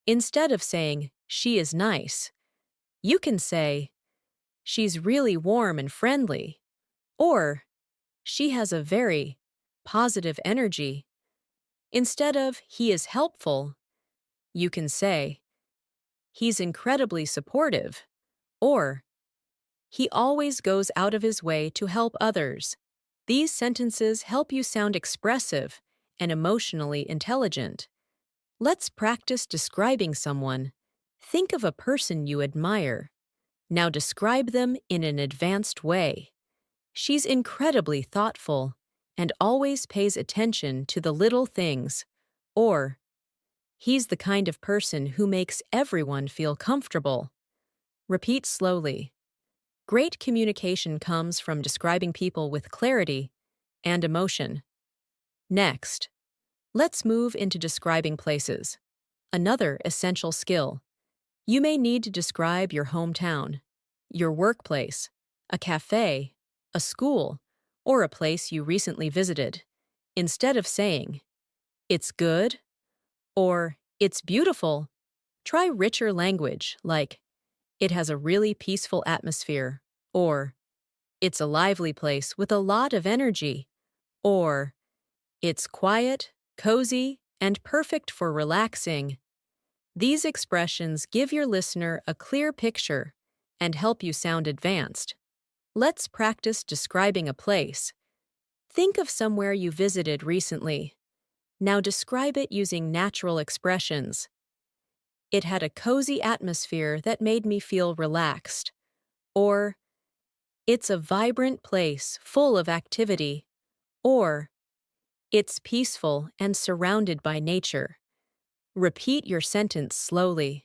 instead of saying, she is nice, you can say, she's really warm and friendly, or she has a very positive energy. Instead of, he is helpful, you can say, he's incredibly supportive, or he always goes out of his way to help others. These sentences help you sound expressive and emotionally intelligent. Let's practice describing someone. Think of a person you admire. Now describe them in an advanced way. She's incredibly thoughtful and always pays attention to the little things. Or, he's the kind of person who makes everyone feel comfortable. Repeat slowly. Great communication comes from describing people with clarity and emotion. Next, let's move into describing places. Another essential skill. You may need to describe your hometown, your workplace, a cafe, a school, or a place you recently visited. Instead of saying, it's good, or it's beautiful, try richer language like, it has a really peaceful atmosphere, or it's a lively place with a lot of energy, or it's quiet, cozy, and perfect for relaxing. These expressions give your listener a clear picture and help you sound advanced. Let's practice describing a place. Think of somewhere you visited recently. Now describe it using natural expressions. It had a cozy atmosphere that made me feel relaxed. Or, it's a vibrant place full of activity. Or, it's peaceful and surrounded by nature. Repeat your sentence slowly.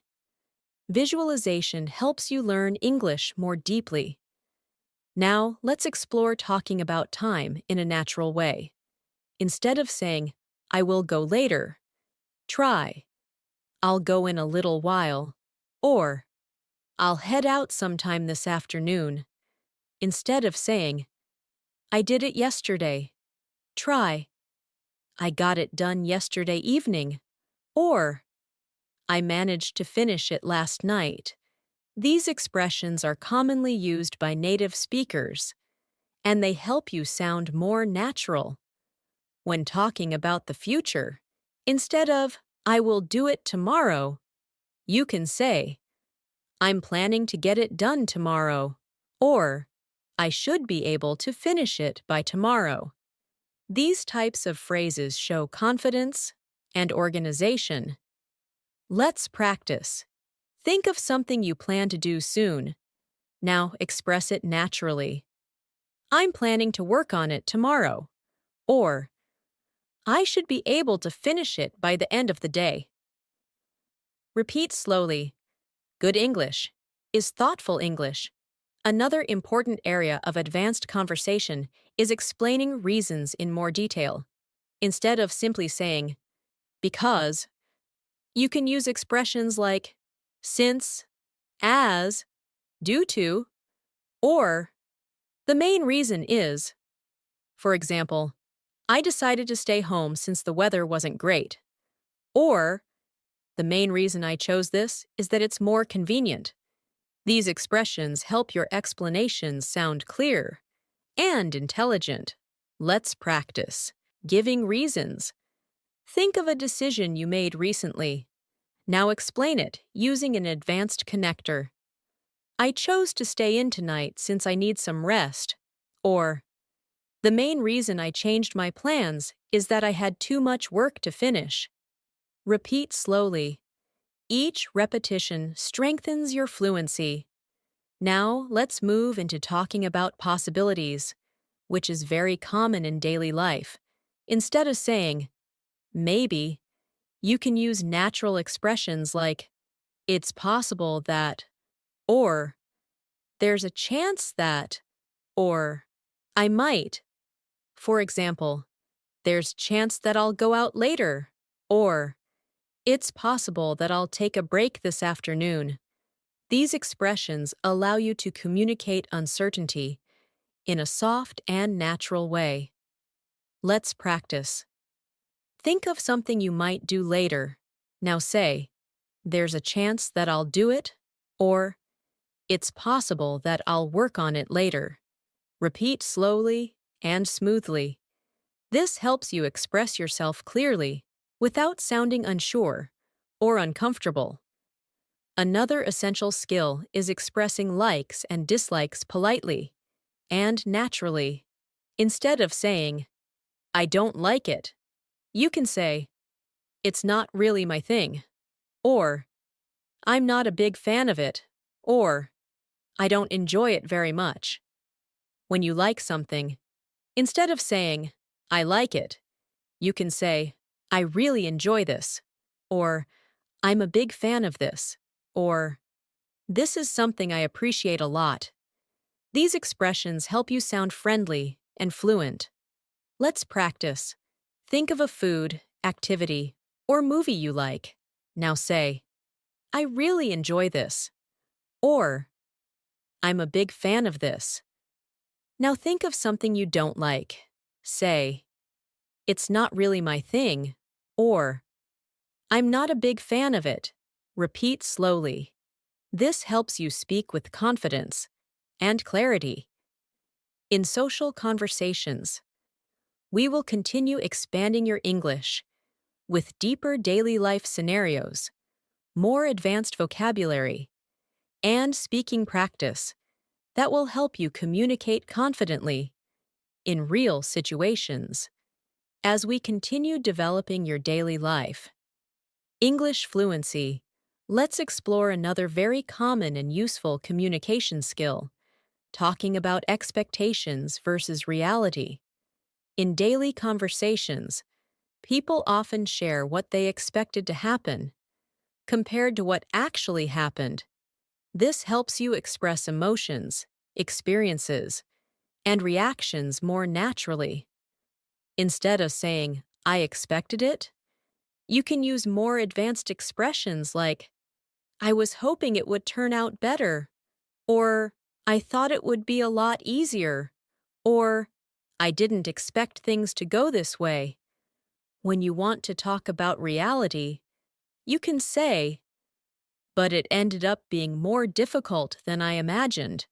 Visualization helps you learn English more deeply. Now, let's explore talking about time in a natural way. Instead of saying, I will go later, try, I'll go in a little while, or I'll head out sometime this afternoon. Instead of saying, I did it yesterday, try, I got it done yesterday evening, or I managed to finish it last night. These expressions are commonly used by native speakers, and they help you sound more natural. When talking about the future, instead of, I will do it tomorrow, you can say, I'm planning to get it done tomorrow, or I should be able to finish it by tomorrow. These types of phrases show confidence and organization. Let's practice. Think of something you plan to do soon. Now express it naturally. I'm planning to work on it tomorrow. Or, I should be able to finish it by the end of the day. Repeat slowly. Good English is thoughtful English. Another important area of advanced conversation is explaining reasons in more detail. Instead of simply saying, because, you can use expressions like since, as, due to, or the main reason is. For example, I decided to stay home since the weather wasn't great. Or, the main reason I chose this is that it's more convenient. These expressions help your explanations sound clear and intelligent. Let's practice. Giving reasons. Think of a decision you made recently. Now explain it using an advanced connector. I chose to stay in tonight since I need some rest. Or, the main reason I changed my plans is that I had too much work to finish. Repeat slowly. Each repetition strengthens your fluency. Now, let's move into talking about possibilities, which is very common in daily life. Instead of saying, maybe, you can use natural expressions like, it's possible that, or, there's a chance that, or, I might. For example, there's chance that I'll go out later, or, It's possible that I'll take a break this afternoon. These expressions allow you to communicate uncertainty in a soft and natural way. Let's practice. Think of something you might do later. Now say, there's a chance that I'll do it, or it's possible that I'll work on it later. Repeat slowly and smoothly. This helps you express yourself clearly without sounding unsure or uncomfortable. Another essential skill is expressing likes and dislikes politely and naturally. Instead of saying, I don't like it, you can say, it's not really my thing, or I'm not a big fan of it, or I don't enjoy it very much. When you like something, instead of saying, I like it, you can say, I really enjoy this, or I'm a big fan of this, or this is something I appreciate a lot. These expressions help you sound friendly and fluent. Let's practice. Think of a food, activity, or movie you like. Now say, I really enjoy this, or I'm a big fan of this. Now think of something you don't like. Say, it's not really my thing, or I'm not a big fan of it. Repeat slowly. This helps you speak with confidence and clarity. In social conversations, we will continue expanding your English with deeper daily life scenarios, more advanced vocabulary, and speaking practice that will help you communicate confidently in real situations. As we continue developing your daily life, English fluency, let's explore another very common and useful communication skill, talking about expectations versus reality. In daily conversations, people often share what they expected to happen, compared to what actually happened. This helps you express emotions, experiences, and reactions more naturally. Instead of saying, I expected it, you can use more advanced expressions like, I was hoping it would turn out better, or I thought it would be a lot easier, or I didn't expect things to go this way. When you want to talk about reality, you can say, but it ended up being more difficult than I imagined,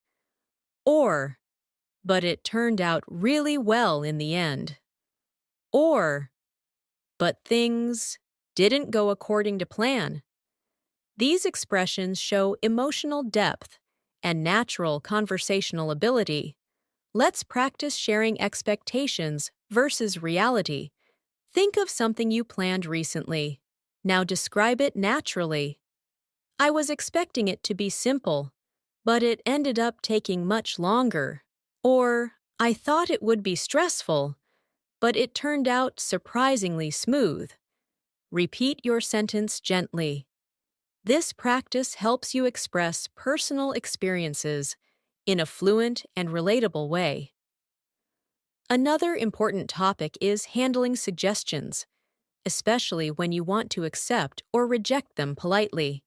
or but it turned out really well in the end, or but things didn't go according to plan. These expressions show emotional depth and natural conversational ability. Let's practice sharing expectations versus reality. Think of something you planned recently. Now describe it naturally. I was expecting it to be simple, but it ended up taking much longer. Or, I thought it would be stressful, but it turned out surprisingly smooth. Repeat your sentence gently. This practice helps you express personal experiences in a fluent and relatable way. Another important topic is handling suggestions, especially when you want to accept or reject them politely.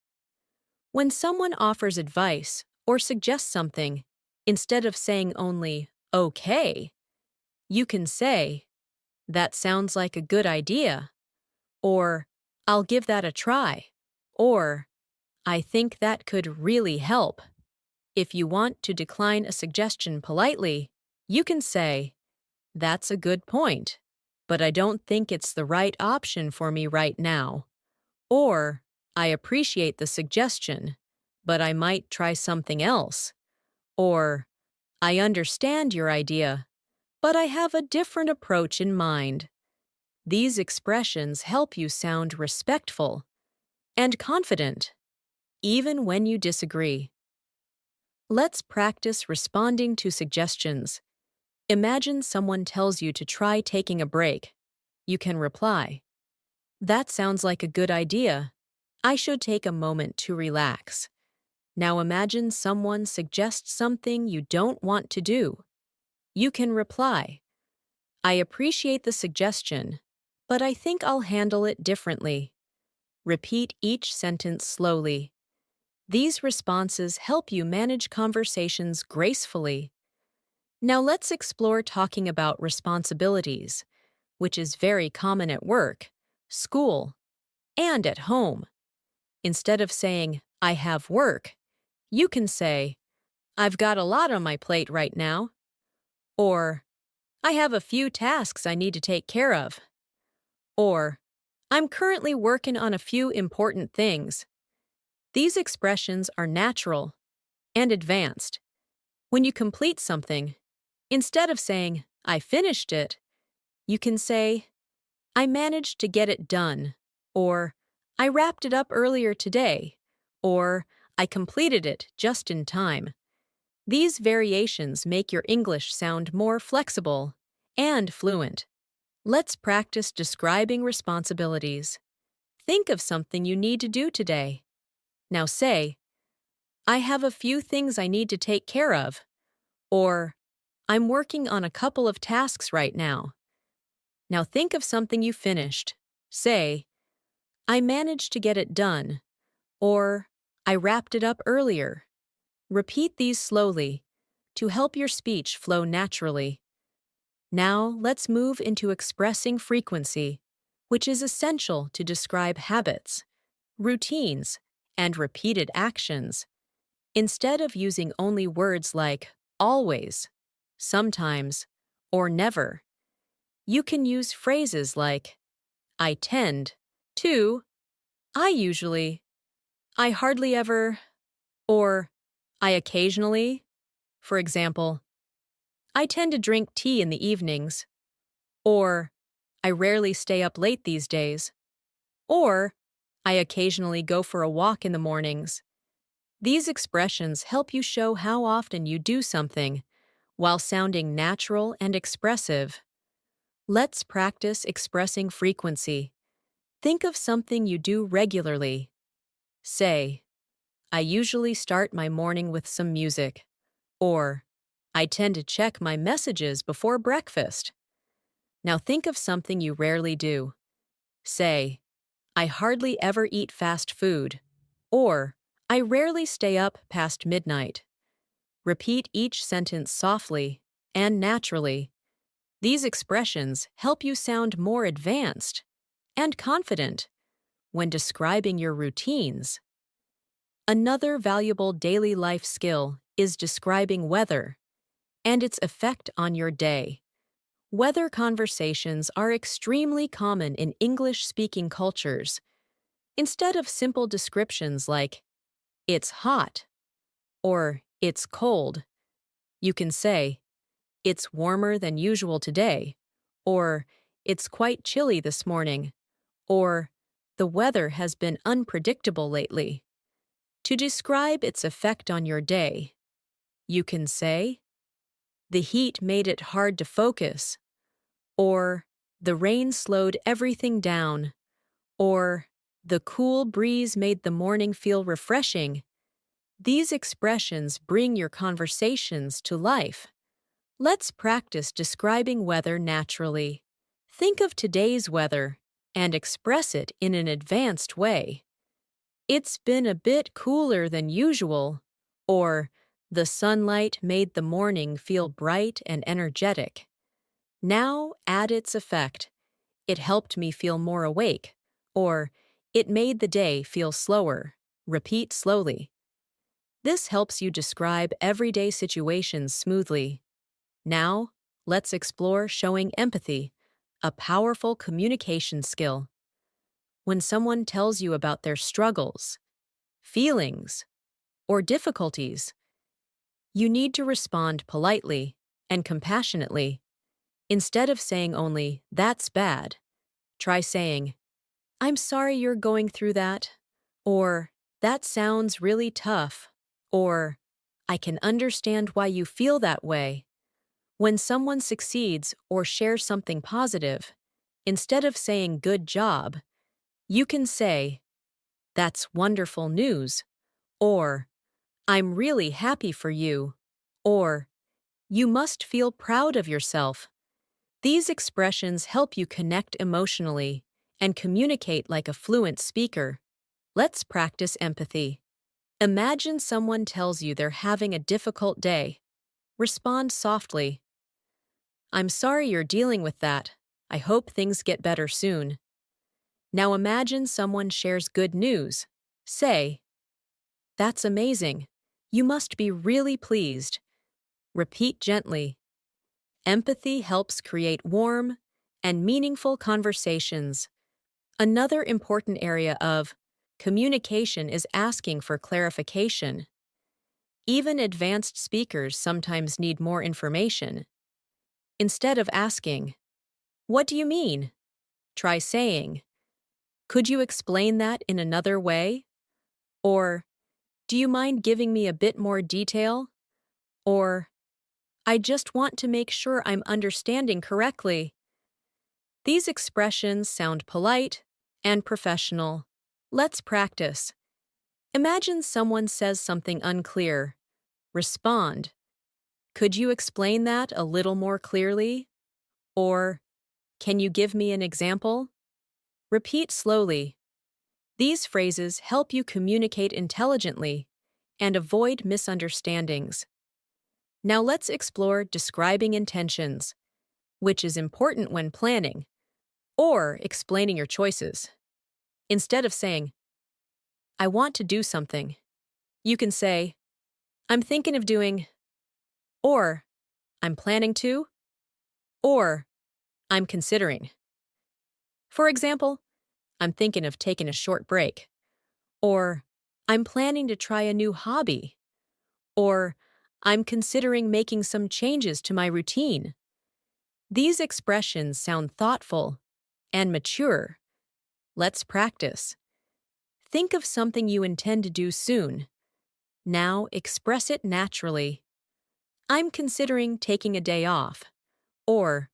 When someone offers advice or suggests something, instead of saying only, okay, you can say, that sounds like a good idea, or I'll give that a try, or I think that could really help. If you want to decline a suggestion politely, you can say, that's a good point, but I don't think it's the right option for me right now. Or, I appreciate the suggestion, but I might try something else. Or, I understand your idea, but I have a different approach in mind. These expressions help you sound respectful and confident, even when you disagree. Let's practice responding to suggestions. Imagine someone tells you to try taking a break. You can reply, that sounds like a good idea. I should take a moment to relax. Now imagine someone suggests something you don't want to do. You can reply, I appreciate the suggestion, but I think I'll handle it differently. Repeat each sentence slowly. These responses help you manage conversations gracefully. Now let's explore talking about responsibilities, which is very common at work, school, and at home. Instead of saying, I have work, you can say, I've got a lot on my plate right now, or I have a few tasks I need to take care of, or I'm currently working on a few important things. These expressions are natural and advanced. When you complete something, instead of saying, I finished it, you can say, I managed to get it done, or I wrapped it up earlier today, or I completed it just in time. These variations make your English sound more flexible and fluent. Let's practice describing responsibilities. Think of something you need to do today. Now say, I have a few things I need to take care of, or I'm working on a couple of tasks right now. Now think of something you finished. Say, I managed to get it done, or I wrapped it up earlier. Repeat these slowly to help your speech flow naturally. Now let's move into expressing frequency, which is essential to describe habits, routines, and repeated actions. Instead of using only words like always, sometimes, or never, you can use phrases like I tend to, I usually, I hardly ever, or I occasionally. For example, I tend to drink tea in the evenings, or I rarely stay up late these days, or I occasionally go for a walk in the mornings. These expressions help you show how often you do something while sounding natural and expressive. Let's practice expressing frequency. Think of something you do regularly. Say, I usually start my morning with some music, or I tend to check my messages before breakfast. Now think of something you rarely do. Say, I hardly ever eat fast food, or I rarely stay up past midnight. Repeat each sentence softly and naturally. These expressions help you sound more advanced and confident when describing your routines. Another valuable daily life skill is describing weather and its effect on your day. Weather conversations are extremely common in English-speaking cultures. Instead of simple descriptions like, it's hot, or it's cold, you can say, it's warmer than usual today, or it's quite chilly this morning, or the weather has been unpredictable lately. To describe its effect on your day, you can say, the heat made it hard to focus, or the rain slowed everything down, or the cool breeze made the morning feel refreshing. These expressions bring your conversations to life. Let's practice describing weather naturally. Think of today's weather and express it in an advanced way. It's been a bit cooler than usual, or the sunlight made the morning feel bright and energetic. Now add its effect. It helped me feel more awake, or it made the day feel slower. Repeat slowly. This helps you describe everyday situations smoothly. Now, let's explore showing empathy, a powerful communication skill. When someone tells you about their struggles, feelings, or difficulties, you need to respond politely and compassionately. Instead of saying only, that's bad, try saying, I'm sorry you're going through that, or that sounds really tough, or I can understand why you feel that way. When someone succeeds or shares something positive, instead of saying good job, you can say, that's wonderful news, or I'm really happy for you, or you must feel proud of yourself. These expressions help you connect emotionally and communicate like a fluent speaker. Let's practice empathy. Imagine someone tells you they're having a difficult day. Respond softly. I'm sorry you're dealing with that. I hope things get better soon. Now imagine someone shares good news. Say, that's amazing. You must be really pleased. Repeat gently. Empathy helps create warm and meaningful conversations. Another important area of communication is asking for clarification. Even advanced speakers sometimes need more information. Instead of asking, "What do you mean?" try saying, "Could you explain that in another way?" Or, "Do you mind giving me a bit more detail?" Or, "I just want to make sure I'm understanding correctly." These expressions sound polite and professional. Let's practice. Imagine someone says something unclear. Respond, "Could you explain that a little more clearly?" Or, "Can you give me an example?" Repeat slowly. These phrases help you communicate intelligently and avoid misunderstandings. Now let's explore describing intentions, which is important when planning or explaining your choices. Instead of saying, "I want to do something," you can say, "I'm thinking of doing," or "I'm planning to," or "I'm considering." For example, "I'm thinking of taking a short break," or "I'm planning to try a new hobby," or "I'm considering making some changes to my routine." These expressions sound thoughtful and mature. Let's practice. Think of something you intend to do soon. Now express it naturally. "I'm considering taking a day off," or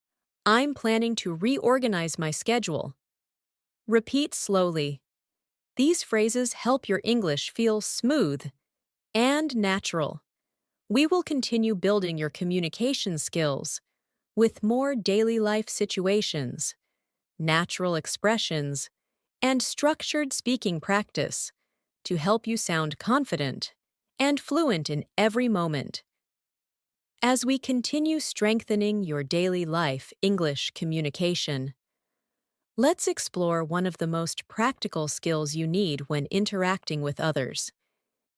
"I'm planning to reorganize my schedule." Repeat slowly. These phrases help your English feel smooth and natural. We will continue building your communication skills with more daily life situations, natural expressions, and structured speaking practice to help you sound confident and fluent in every moment. As we continue strengthening your daily life English communication, let's explore one of the most practical skills you need when interacting with others: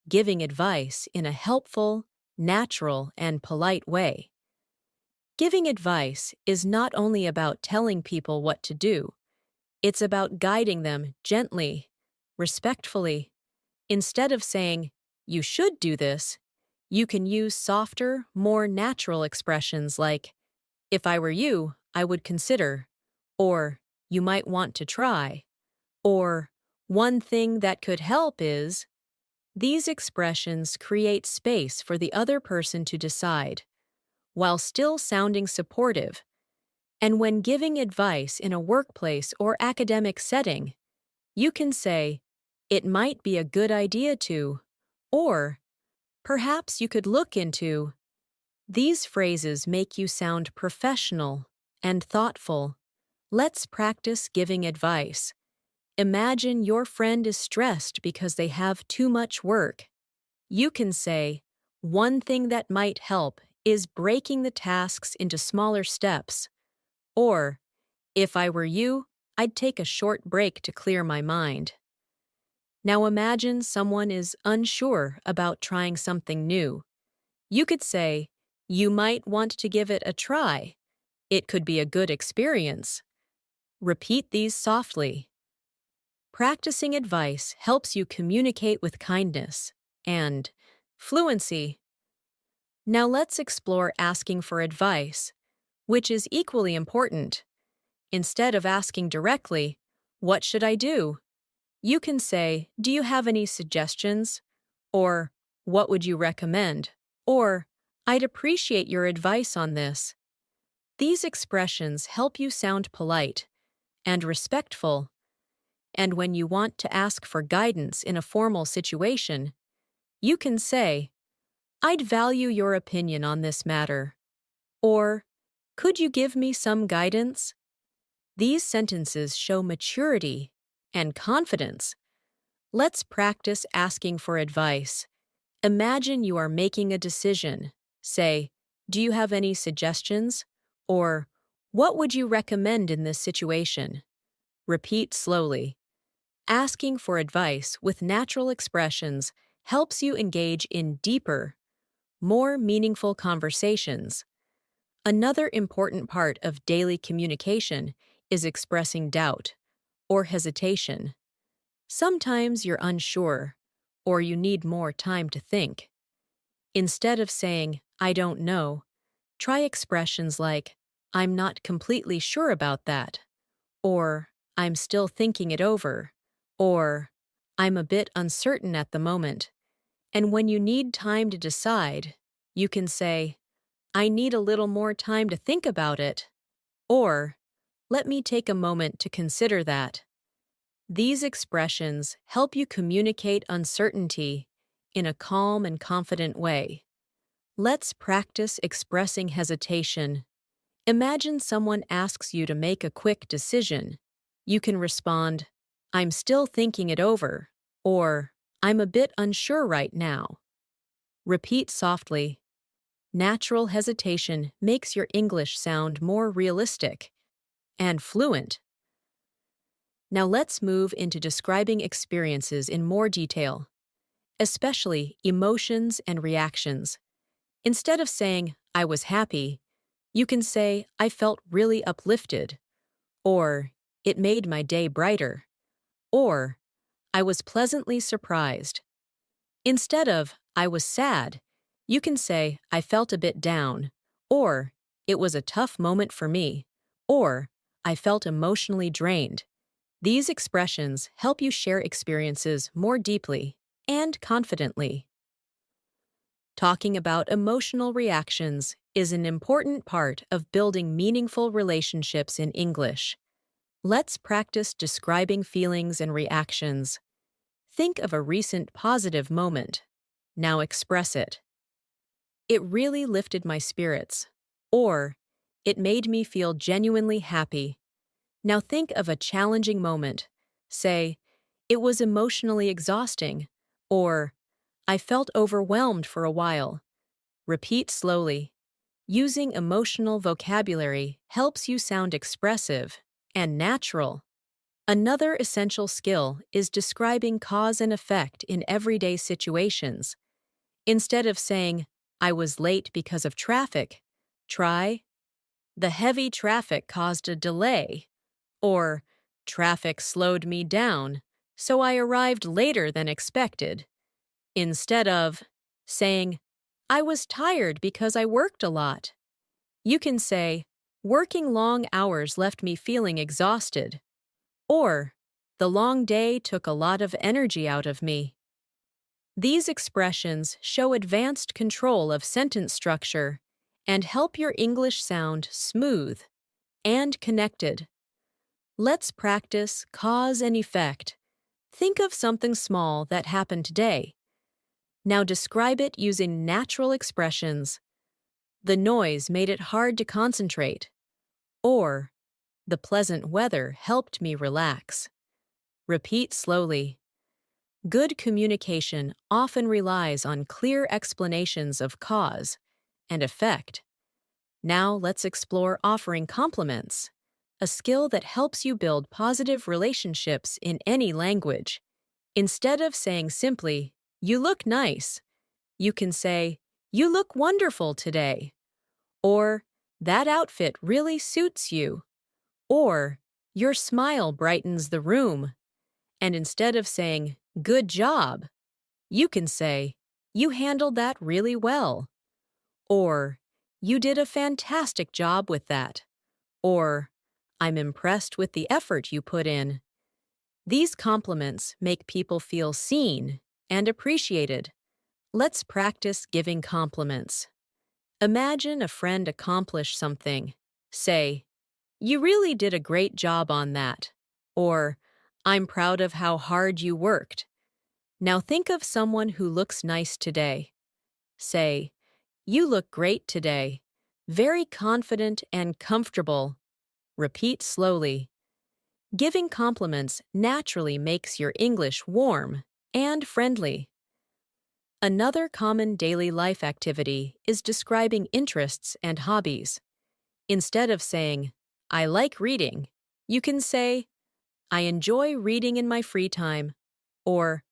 giving advice in a helpful, natural, and polite way. Giving advice is not only about telling people what to do, it's about guiding them gently, respectfully. Instead of saying, "You should do this," you can use softer, more natural expressions like, "If I were you, I would consider," or "You might want to try," or "One thing that could help is." These expressions create space for the other person to decide, while still sounding supportive. And when giving advice in a workplace or academic setting, you can say, "It might be a good idea to," or "Perhaps you could look into." These phrases make you sound professional and thoughtful. Let's practice giving advice. Imagine your friend is stressed because they have too much work. You can say, "One thing that might help is breaking the tasks into smaller steps." Or, "If I were you, I'd take a short break to clear my mind." Now imagine someone is unsure about trying something new. You could say, "You might want to give it a try. It could be a good experience." Repeat these softly. Practicing advice helps you communicate with kindness and fluency. Now let's explore asking for advice, which is equally important. Instead of asking directly, "What should I do?" you can say, "Do you have any suggestions?" Or, "What would you recommend?" Or, "I'd appreciate your advice on this." These expressions help you sound polite and respectful. And when you want to ask for guidance in a formal situation, you can say, "I'd value your opinion on this matter." Or, "Could you give me some guidance?" These sentences show maturity and confidence. Let's practice asking for advice. Imagine you are making a decision. Say, "Do you have any suggestions?" Or, "What would you recommend in this situation?" Repeat slowly. Asking for advice with natural expressions helps you engage in deeper, more meaningful conversations. Another important part of daily communication is expressing doubt or hesitation. Sometimes you're unsure or you need more time to think. Instead of saying, "I don't know," try expressions like, "I'm not completely sure about that," or "I'm still thinking it over," or "I'm a bit uncertain at the moment." And when you need time to decide, you can say, "I need a little more time to think about it," or "Let me take a moment to consider that." These expressions help you communicate uncertainty in a calm and confident way. Let's practice expressing hesitation. Imagine someone asks you to make a quick decision. You can respond, "I'm still thinking it over," or "I'm a bit unsure right now." Repeat softly. Natural hesitation makes your English sound more realistic and fluent. Now let's move into describing experiences in more detail, especially emotions and reactions. Instead of saying, "I was happy," you can say, "I felt really uplifted," or "It made my day brighter," or "I was pleasantly surprised." Instead of "I was sad," you can say, "I felt a bit down," or "It was a tough moment for me," or "I felt emotionally drained." These expressions help you share experiences more deeply and confidently. Talking about emotional reactions is an important part of building meaningful relationships in English. Let's practice describing feelings and reactions. Think of a recent positive moment. Now express it. "It really lifted my spirits," or "It made me feel genuinely happy." Now think of a challenging moment. Say, "It was emotionally exhausting," or "I felt overwhelmed for a while." Repeat slowly. Using emotional vocabulary helps you sound expressive and natural. Another essential skill is describing cause and effect in everyday situations. Instead of saying, "I was late because of traffic," try, "The heavy traffic caused a delay," or "Traffic slowed me down, so I arrived later than expected." Instead of saying, "I was tired because I worked a lot," you can say, "Working long hours left me feeling exhausted," or "The long day took a lot of energy out of me." These expressions show advanced control of sentence structure and help your English sound smooth and connected. Let's practice cause and effect. Think of something small that happened today. Now describe it using natural expressions. "The noise made it hard to concentrate," or "The pleasant weather helped me relax." Repeat slowly. Good communication often relies on clear explanations of cause and effect. Now let's explore offering compliments, a skill that helps you build positive relationships in any language. Instead of saying simply, "You look nice," you can say, "You look wonderful today," or "That outfit really suits you," or "Your smile brightens the room." And instead of saying, "Good job," you can say, "You handled that really well," or "You did a fantastic job with that," or "I'm impressed with the effort you put in." These compliments make people feel seen and appreciated. Let's practice giving compliments. Imagine a friend accomplish something. Say, "You really did a great job on that," or "I'm proud of how hard you worked." Now think of someone who looks nice today. Say, "You look great today, very confident and comfortable." Repeat slowly. Giving compliments naturally makes your English warm and friendly. Another common daily life activity is describing interests and hobbies. Instead of saying, I like reading, you can say, I enjoy reading in my free time, or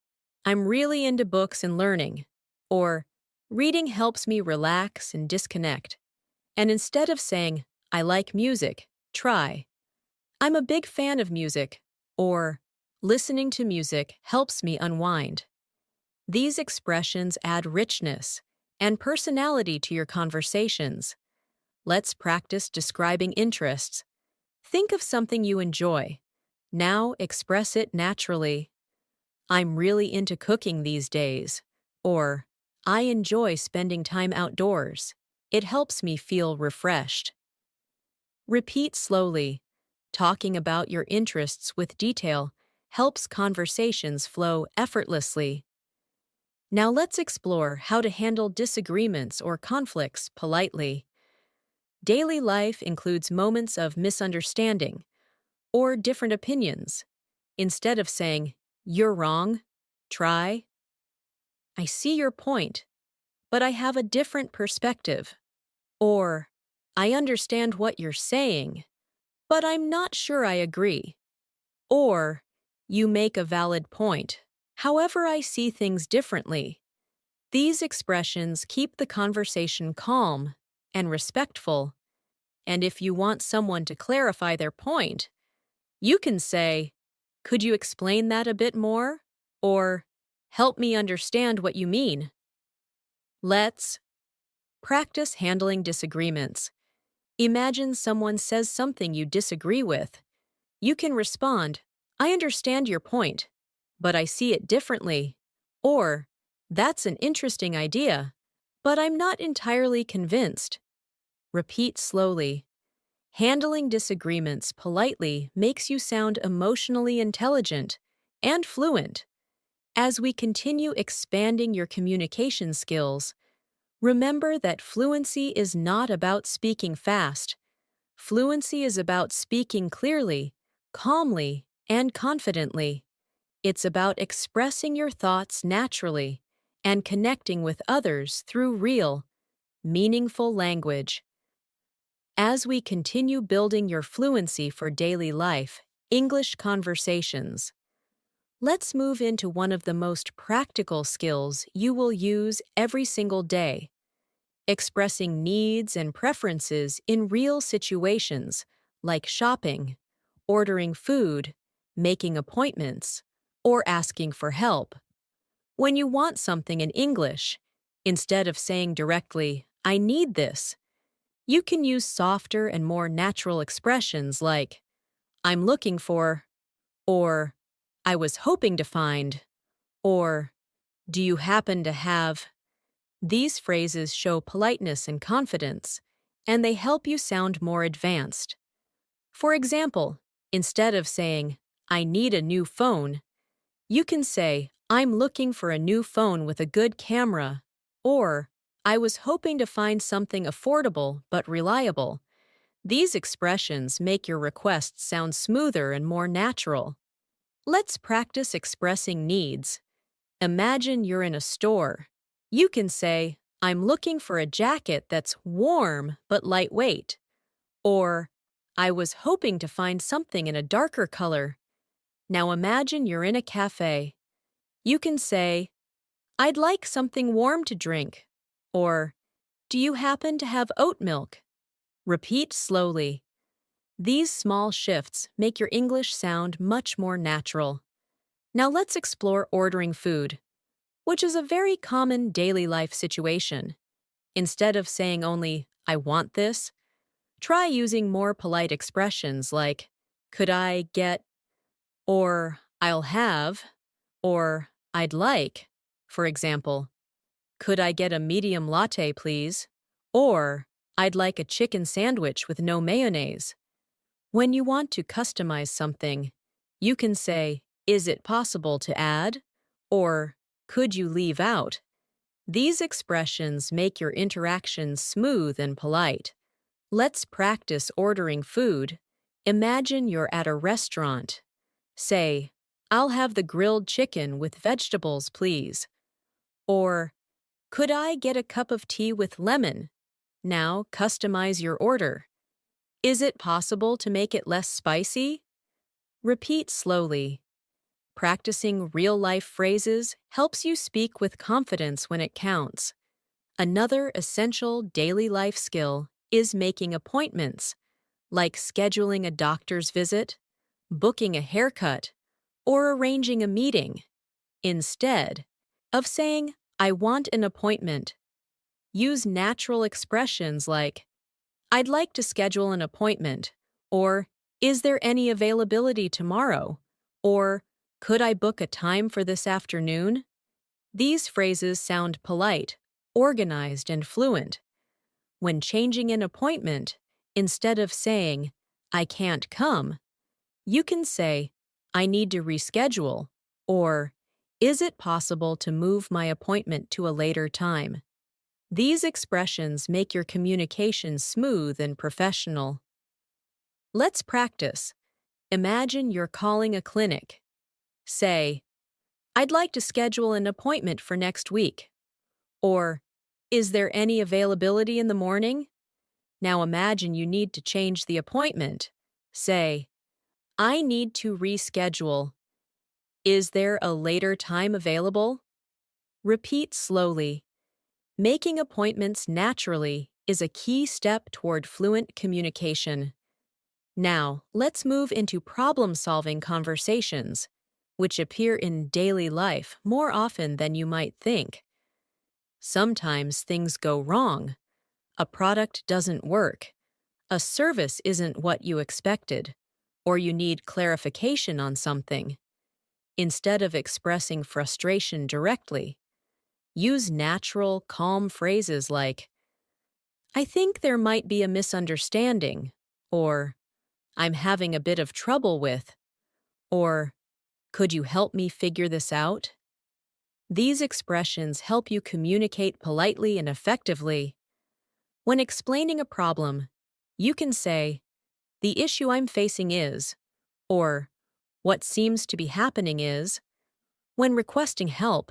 I'm really into books and learning, or reading helps me relax and disconnect. And instead of saying, I like music, try, I'm a big fan of music, or listening to music helps me unwind. These expressions add richness and personality to your conversations. Let's practice describing interests. Think of something you enjoy. Now express it naturally. I'm really into cooking these days. Or, I enjoy spending time outdoors. It helps me feel refreshed. Repeat slowly. Talking about your interests with detail helps conversations flow effortlessly. Now let's explore how to handle disagreements or conflicts politely. Daily life includes moments of misunderstanding or different opinions. Instead of saying, you're wrong, try, I see your point, but I have a different perspective. Or, I understand what you're saying, but I'm not sure I agree. Or, you make a valid point. However, I see things differently. These expressions keep the conversation calm and respectful. And if you want someone to clarify their point, you can say, could you explain that a bit more? Or, help me understand what you mean. Let's practice handling disagreements. Imagine someone says something you disagree with. You can respond, I understand your point, but I see it differently. Or, that's an interesting idea, but I'm not entirely convinced. Repeat slowly. Handling disagreements politely makes you sound emotionally intelligent and fluent. As we continue expanding your communication skills, remember that fluency is not about speaking fast. Fluency is about speaking clearly, calmly, and confidently. It's about expressing your thoughts naturally and connecting with others through real, meaningful language. As we continue building your fluency for daily life, English conversations, let's move into one of the most practical skills you will use every single day: expressing needs and preferences in real situations like shopping, ordering food, making appointments, or asking for help. When you want something in English, instead of saying directly, I need this, you can use softer and more natural expressions like, I'm looking for, or I was hoping to find, or do you happen to have. These phrases show politeness and confidence, and they help you sound more advanced. For example, instead of saying, I need a new phone, you can say, I'm looking for a new phone with a good camera, or I was hoping to find something affordable but reliable. These expressions make your requests sound smoother and more natural. Let's practice expressing needs. Imagine you're in a store. You can say, I'm looking for a jacket that's warm but lightweight. Or, I was hoping to find something in a darker color. Now imagine you're in a cafe. You can say, I'd like something warm to drink. Or, do you happen to have oat milk? Repeat slowly. These small shifts make your English sound much more natural. Now let's explore ordering food, which is a very common daily life situation. Instead of saying only, I want this, try using more polite expressions like, could I get, or I'll have, or I'd like. For example, could I get a medium latte, please? Or, I'd like a chicken sandwich with no mayonnaise. When you want to customize something, you can say, is it possible to add? Or, could you leave out? These expressions make your interactions smooth and polite. Let's practice ordering food. Imagine you're at a restaurant. Say, "I'll have the grilled chicken with vegetables, please." Or, "Could I get a cup of tea with lemon?" Now customize your order. Is it possible to make it less spicy? Repeat slowly. Practicing real-life phrases helps you speak with confidence when it counts. Another essential daily life skill is making appointments, like scheduling a doctor's visit, booking a haircut, or arranging a meeting. Instead of saying, "I want an appointment," use natural expressions like, "I'd like to schedule an appointment," or "Is there any availability tomorrow?" or "Could I book a time for this afternoon?" These phrases sound polite, organized, and fluent. When changing an appointment, instead of saying, "I can't come," you can say, "I need to reschedule," or "Is it possible to move my appointment to a later time?" These expressions make your communication smooth and professional. Let's practice. Imagine you're calling a clinic. Say, "I'd like to schedule an appointment for next week." Or, "Is there any availability in the morning?" Now imagine you need to change the appointment. Say, "I need to reschedule. Is there a later time available?" Repeat slowly. Making appointments naturally is a key step toward fluent communication. Now, let's move into problem-solving conversations, which appear in daily life more often than you might think. Sometimes things go wrong. A product doesn't work. A service isn't what you expected, or you need clarification on something. Instead of expressing frustration directly, use natural, calm phrases like, "I think there might be a misunderstanding," or "I'm having a bit of trouble with," or "Could you help me figure this out?" These expressions help you communicate politely and effectively. When explaining a problem, you can say, "The issue I'm facing is," or "What seems to be happening is." When requesting help,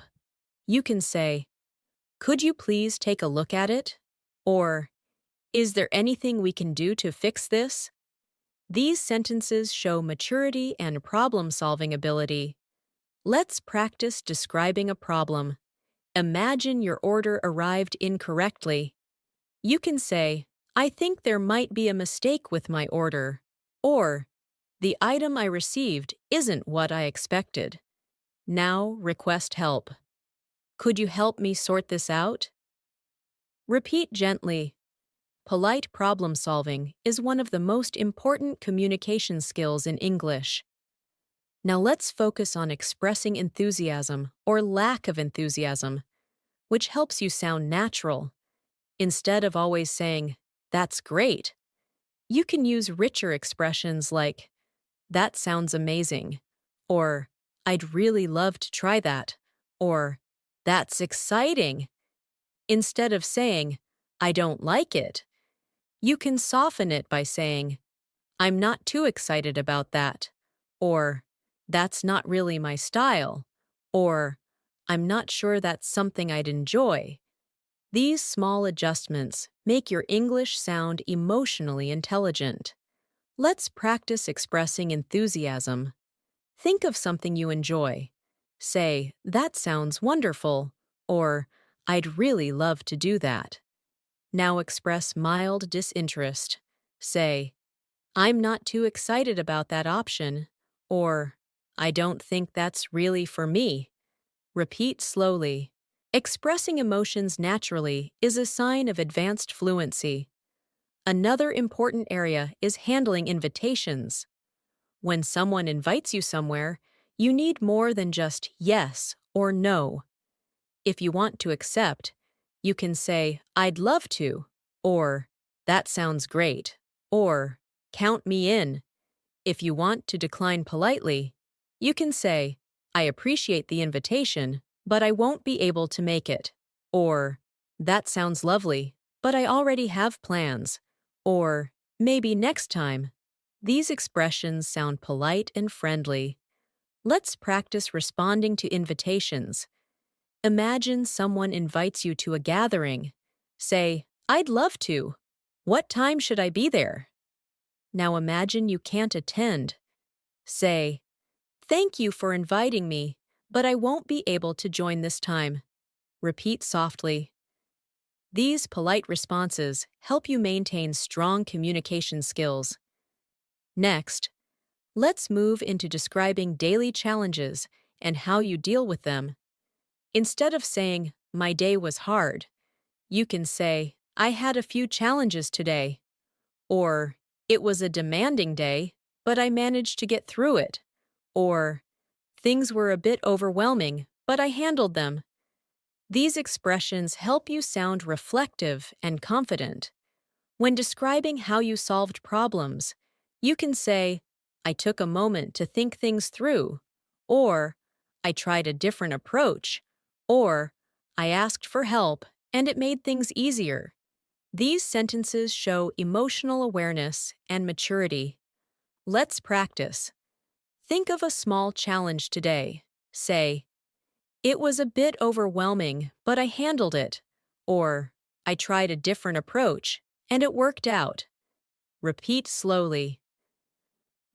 you can say, "Could you please take a look at it?" or "Is there anything we can do to fix this?" These sentences show maturity and problem-solving ability. Let's practice describing a problem. Imagine your order arrived incorrectly. You can say, "I think there might be a mistake with my order," or "The item I received isn't what I expected." Now request help. "Could you help me sort this out?" Repeat gently. Polite problem solving is one of the most important communication skills in English. Now let's focus on expressing enthusiasm or lack of enthusiasm, which helps you sound natural. Instead of always saying, "That's great," you can use richer expressions like, "That sounds amazing," or "I'd really love to try that," or "That's exciting." Instead of saying, "I don't like it," you can soften it by saying, "I'm not too excited about that," or "That's not really my style," or "I'm not sure that's something I'd enjoy." These small adjustments make your English sound emotionally intelligent. Let's practice expressing enthusiasm. Think of something you enjoy. Say, "That sounds wonderful," or "I'd really love to do that." Now express mild disinterest. Say, "I'm not too excited about that option," or "I don't think that's really for me." Repeat slowly. Expressing emotions naturally is a sign of advanced fluency. Another important area is handling invitations. When someone invites you somewhere, you need more than just yes or no. If you want to accept, you can say, "I'd love to," or "That sounds great," or "Count me in." If you want to decline politely, you can say, "I appreciate the invitation, but I won't be able to make it," or "That sounds lovely, but I already have plans," or "Maybe next time." These expressions sound polite and friendly. Let's practice responding to invitations. Imagine someone invites you to a gathering. Say, "I'd love to. What time should I be there?" Now imagine you can't attend. Say, "Thank you for inviting me, but I won't be able to join this time." Repeat softly. These polite responses help you maintain strong communication skills. Next, let's move into describing daily challenges and how you deal with them. Instead of saying, "My day was hard," you can say, "I had a few challenges today," or "It was a demanding day, but I managed to get through it," or "Things were a bit overwhelming, but I handled them." These expressions help you sound reflective and confident. When describing how you solved problems, you can say, "I took a moment to think things through," or "I tried a different approach," or "I asked for help and it made things easier." These sentences show emotional awareness and maturity. Let's practice. Think of a small challenge today. Say, "It was a bit overwhelming, but I handled it," or "I tried a different approach and it worked out." Repeat slowly.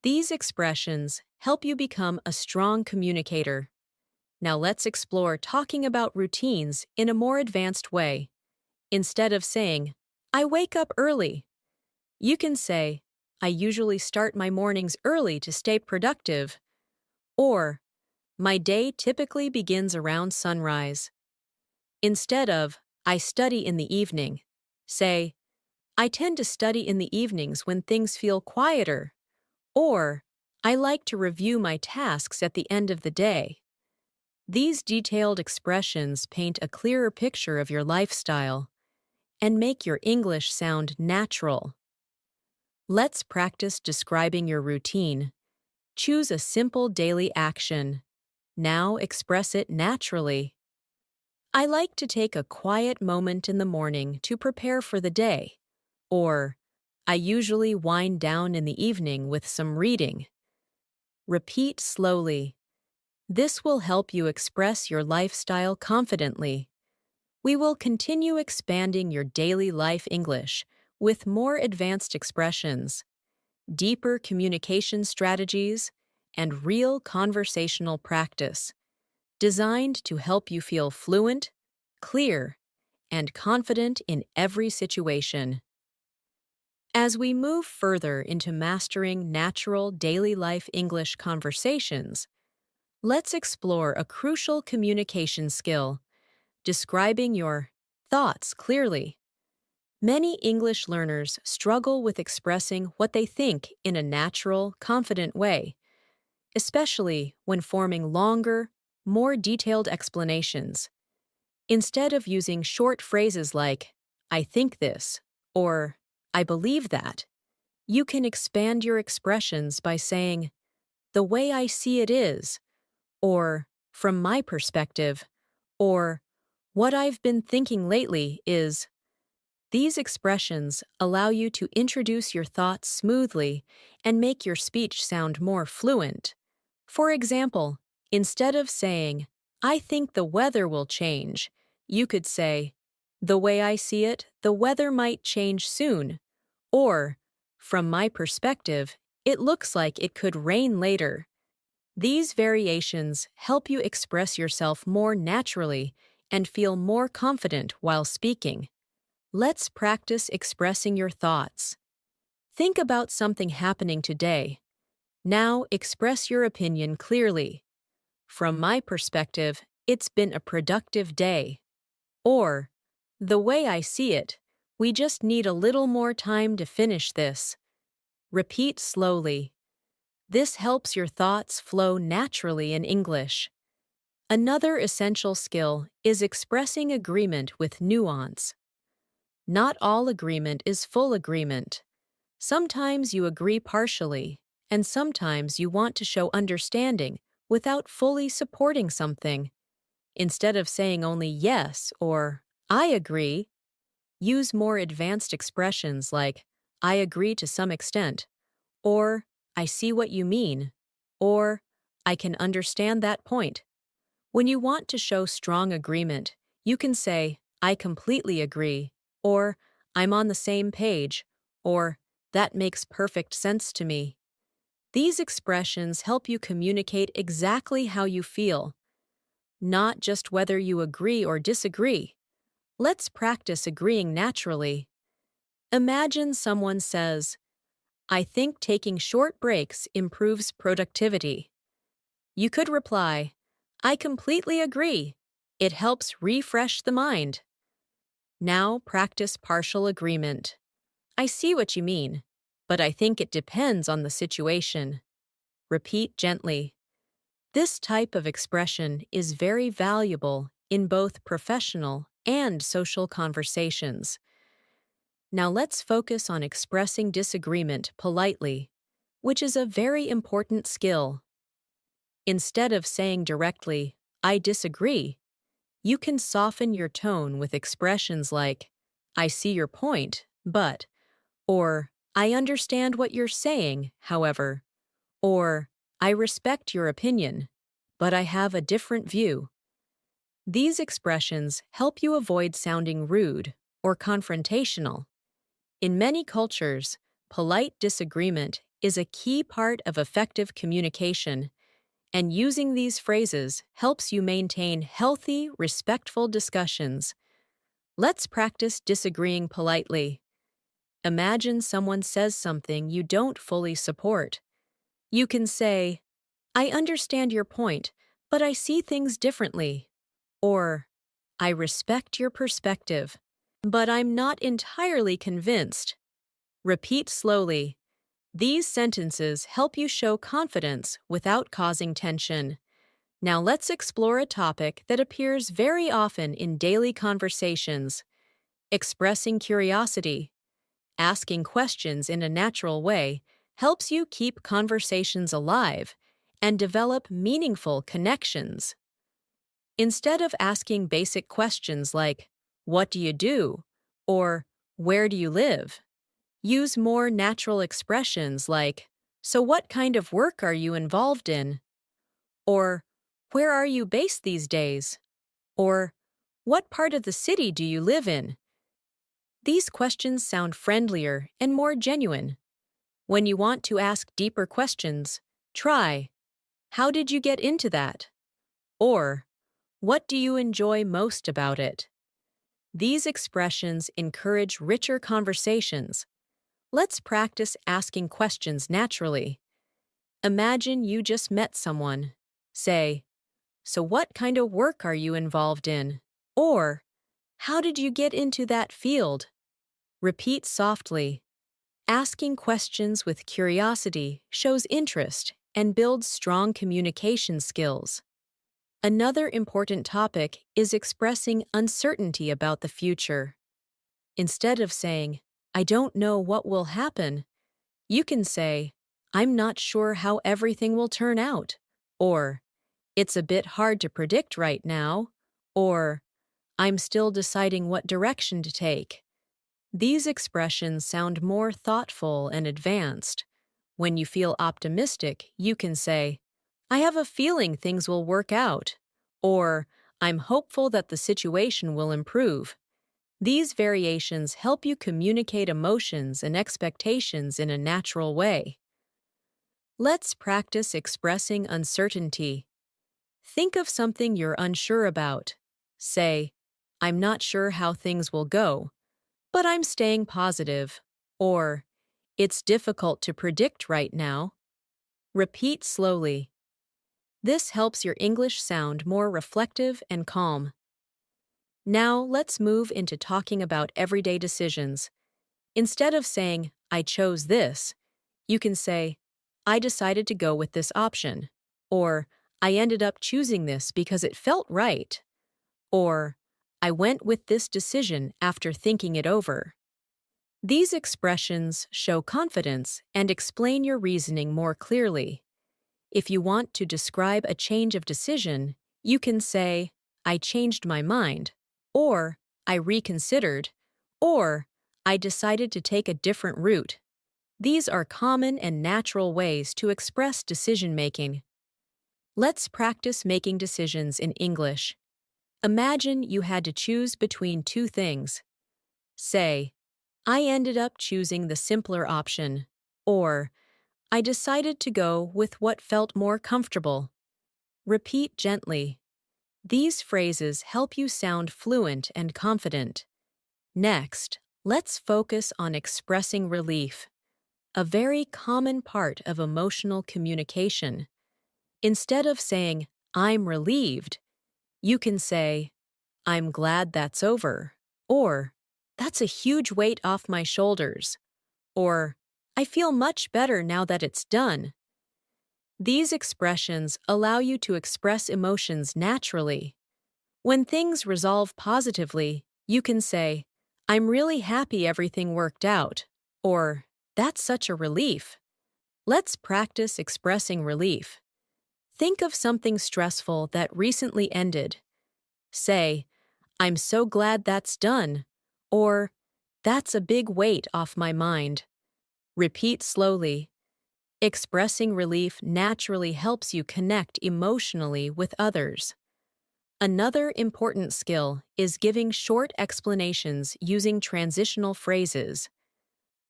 These expressions help you become a strong communicator. Now let's explore talking about routines in a more advanced way. Instead of saying, "I wake up early," you can say, "I usually start my mornings early to stay productive," or "My day typically begins around sunrise." Instead of, "I study in the evening," say, "I tend to study in the evenings when things feel quieter," or "I like to review my tasks at the end of the day." These detailed expressions paint a clearer picture of your lifestyle and make your English sound natural. Let's practice describing your routine. Choose a simple daily action. Now express it naturally. "I like to take a quiet moment in the morning to prepare for the day," or "I usually wind down in the evening with some reading." Repeat slowly. This will help you express your lifestyle confidently. We will continue expanding your daily life English with more advanced expressions, deeper communication strategies, and real conversational practice, designed to help you feel fluent, clear, and confident in every situation. As we move further into mastering natural daily life English conversations, let's explore a crucial communication skill: describing your thoughts clearly. Many English learners struggle with expressing what they think in a natural, confident way, especially when forming longer, more detailed explanations. Instead of using short phrases like, "I think this," or "I believe that," you can expand your expressions by saying, "The way I see it is," or "From my perspective," or "What I've been thinking lately is." These expressions allow you to introduce your thoughts smoothly and make your speech sound more fluent. For example, instead of saying, "I think the weather will change," you could say, "The way I see it, the weather might change soon," or "From my perspective, it looks like it could rain later." These variations help you express yourself more naturally and feel more confident while speaking. Let's practice expressing your thoughts. Think about something happening today. Now express your opinion clearly. "From my perspective, it's been a productive day." Or, "The way I see it, we just need a little more time to finish this." Repeat slowly. This helps your thoughts flow naturally in English. Another essential skill is expressing agreement with nuance. Not all agreement is full agreement. Sometimes you agree partially, and sometimes you want to show understanding without fully supporting something. Instead of saying only yes or "I agree," use more advanced expressions like "I agree to some extent," or I see what you mean, or I can understand that point. When you want to show strong agreement, you can say, I completely agree, or I'm on the same page, or that makes perfect sense to me. These expressions help you communicate exactly how you feel, not just whether you agree or disagree. Let's practice agreeing naturally. Imagine someone says, I think taking short breaks improves productivity. You could reply, I completely agree. It helps refresh the mind. Now practice partial agreement. I see what you mean, but I think it depends on the situation. Repeat gently. This type of expression is very valuable in both professional and social conversations. Now let's focus on expressing disagreement politely, which is a very important skill. Instead of saying directly, I disagree, you can soften your tone with expressions like, I see your point, but, or I understand what you're saying, however, or I respect your opinion, but I have a different view. These expressions help you avoid sounding rude or confrontational. In many cultures, polite disagreement is a key part of effective communication, and using these phrases helps you maintain healthy, respectful discussions. Let's practice disagreeing politely. Imagine someone says something you don't fully support. You can say, I understand your point, but I see things differently. Or, I respect your perspective, but I'm not entirely convinced. Repeat slowly. These sentences help you show confidence without causing tension. Now let's explore a topic that appears very often in daily conversations: expressing curiosity. Asking questions in a natural way helps you keep conversations alive and develop meaningful connections. Instead of asking basic questions like, what do you do? Or where do you live? Use more natural expressions like, so what kind of work are you involved in? Or where are you based these days? Or what part of the city do you live in? These questions sound friendlier and more genuine. When you want to ask deeper questions, try, how did you get into that? Or, what do you enjoy most about it? These expressions encourage richer conversations. Let's practice asking questions naturally. Imagine you just met someone. Say, so what kind of work are you involved in? Or, how did you get into that field? Repeat softly. Asking questions with curiosity shows interest and builds strong communication skills. Another important topic is expressing uncertainty about the future. Instead of saying, I don't know what will happen, you can say, I'm not sure how everything will turn out, or it's a bit hard to predict right now, or I'm still deciding what direction to take. These expressions sound more thoughtful and advanced. When you feel optimistic, you can say, I have a feeling things will work out, or I'm hopeful that the situation will improve. These variations help you communicate emotions and expectations in a natural way. Let's practice expressing uncertainty. Think of something you're unsure about. Say, I'm not sure how things will go, but I'm staying positive. Or, it's difficult to predict right now. Repeat slowly. This helps your English sound more reflective and calm. Now let's move into talking about everyday decisions. Instead of saying, I chose this, you can say, I decided to go with this option. Or, I ended up choosing this because it felt right. Or, I went with this decision after thinking it over. These expressions show confidence and explain your reasoning more clearly. If you want to describe a change of decision, you can say, I changed my mind, or I reconsidered, or I decided to take a different route. These are common and natural ways to express decision-making. Let's practice making decisions in English. Imagine you had to choose between two things. Say, I ended up choosing the simpler option, or I decided to go with what felt more comfortable. Repeat gently. These phrases help you sound fluent and confident. Next, let's focus on expressing relief, a very common part of emotional communication. Instead of saying, I'm relieved, you can say, I'm glad that's over, or that's a huge weight off my shoulders, or I feel much better now that it's done. These expressions allow you to express emotions naturally. When things resolve positively, you can say, I'm really happy everything worked out, or that's such a relief. Let's practice expressing relief. Think of something stressful that recently ended. Say, I'm so glad that's done, or that's a big weight off my mind. Repeat slowly. Expressing relief naturally helps you connect emotionally with others. Another important skill is giving short explanations using transitional phrases.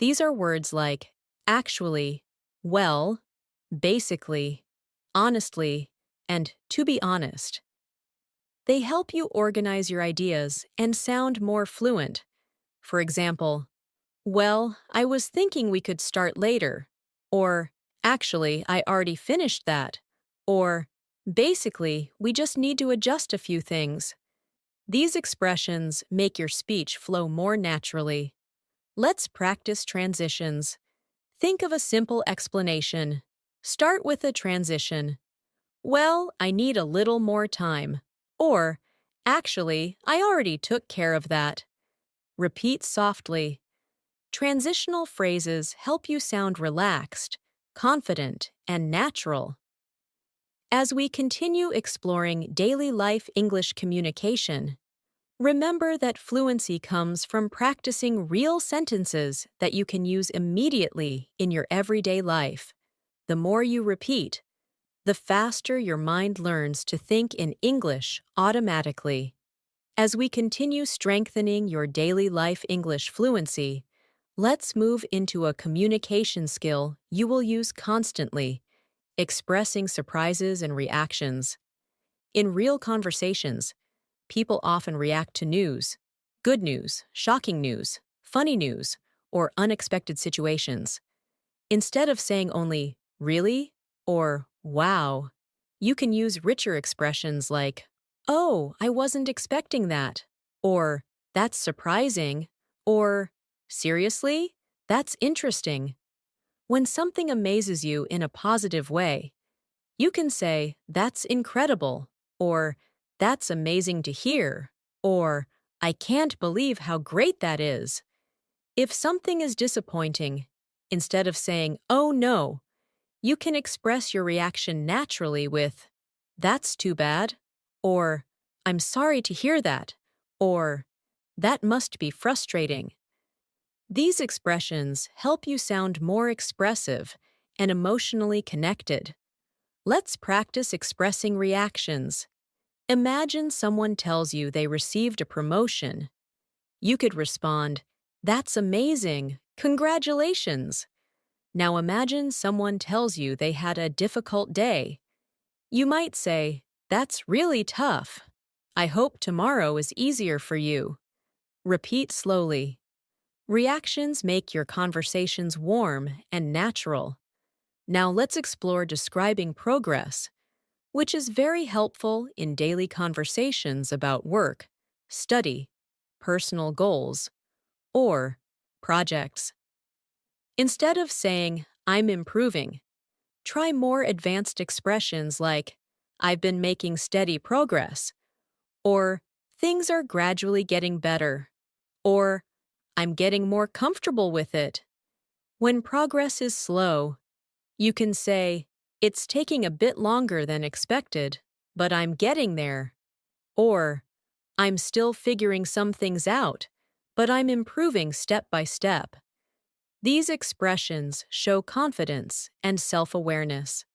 These are words like actually, well, basically, honestly, and to be honest. They help you organize your ideas and sound more fluent. For example, well, I was thinking we could start later. Or, actually, I already finished that. Or, basically, we just need to adjust a few things. These expressions make your speech flow more naturally. Let's practice transitions. Think of a simple explanation. Start with a transition. Well, I need a little more time. Or, actually, I already took care of that. Repeat softly. Transitional phrases help you sound relaxed, confident, and natural. As we continue exploring daily life English communication, remember that fluency comes from practicing real sentences that you can use immediately in your everyday life. The more you repeat, the faster your mind learns to think in English automatically. As we continue strengthening your daily life English fluency, let's move into a communication skill you will use constantly, expressing surprises and reactions. In real conversations, people often react to news, good news, shocking news, funny news, or unexpected situations. Instead of saying only, really, or wow, you can use richer expressions like, oh, I wasn't expecting that, or that's surprising, or seriously, that's interesting. When something amazes you in a positive way, you can say, that's incredible, or that's amazing to hear, or I can't believe how great that is. If something is disappointing, instead of saying, oh no, you can express your reaction naturally with, that's too bad, or I'm sorry to hear that, or that must be frustrating. These expressions help you sound more expressive and emotionally connected. Let's practice expressing reactions. Imagine someone tells you they received a promotion. You could respond, that's amazing, congratulations. Now imagine someone tells you they had a difficult day. You might say, that's really tough. I hope tomorrow is easier for you. Repeat slowly. Reactions make your conversations warm and natural. Now let's explore describing progress, which is very helpful in daily conversations about work, study, personal goals, or projects. Instead of saying, I'm improving, try more advanced expressions like, I've been making steady progress, or things are gradually getting better, or I'm getting more comfortable with it. When progress is slow, you can say, it's taking a bit longer than expected, but I'm getting there. Or, I'm still figuring some things out, but I'm improving step by step. These expressions show confidence and self-awareness.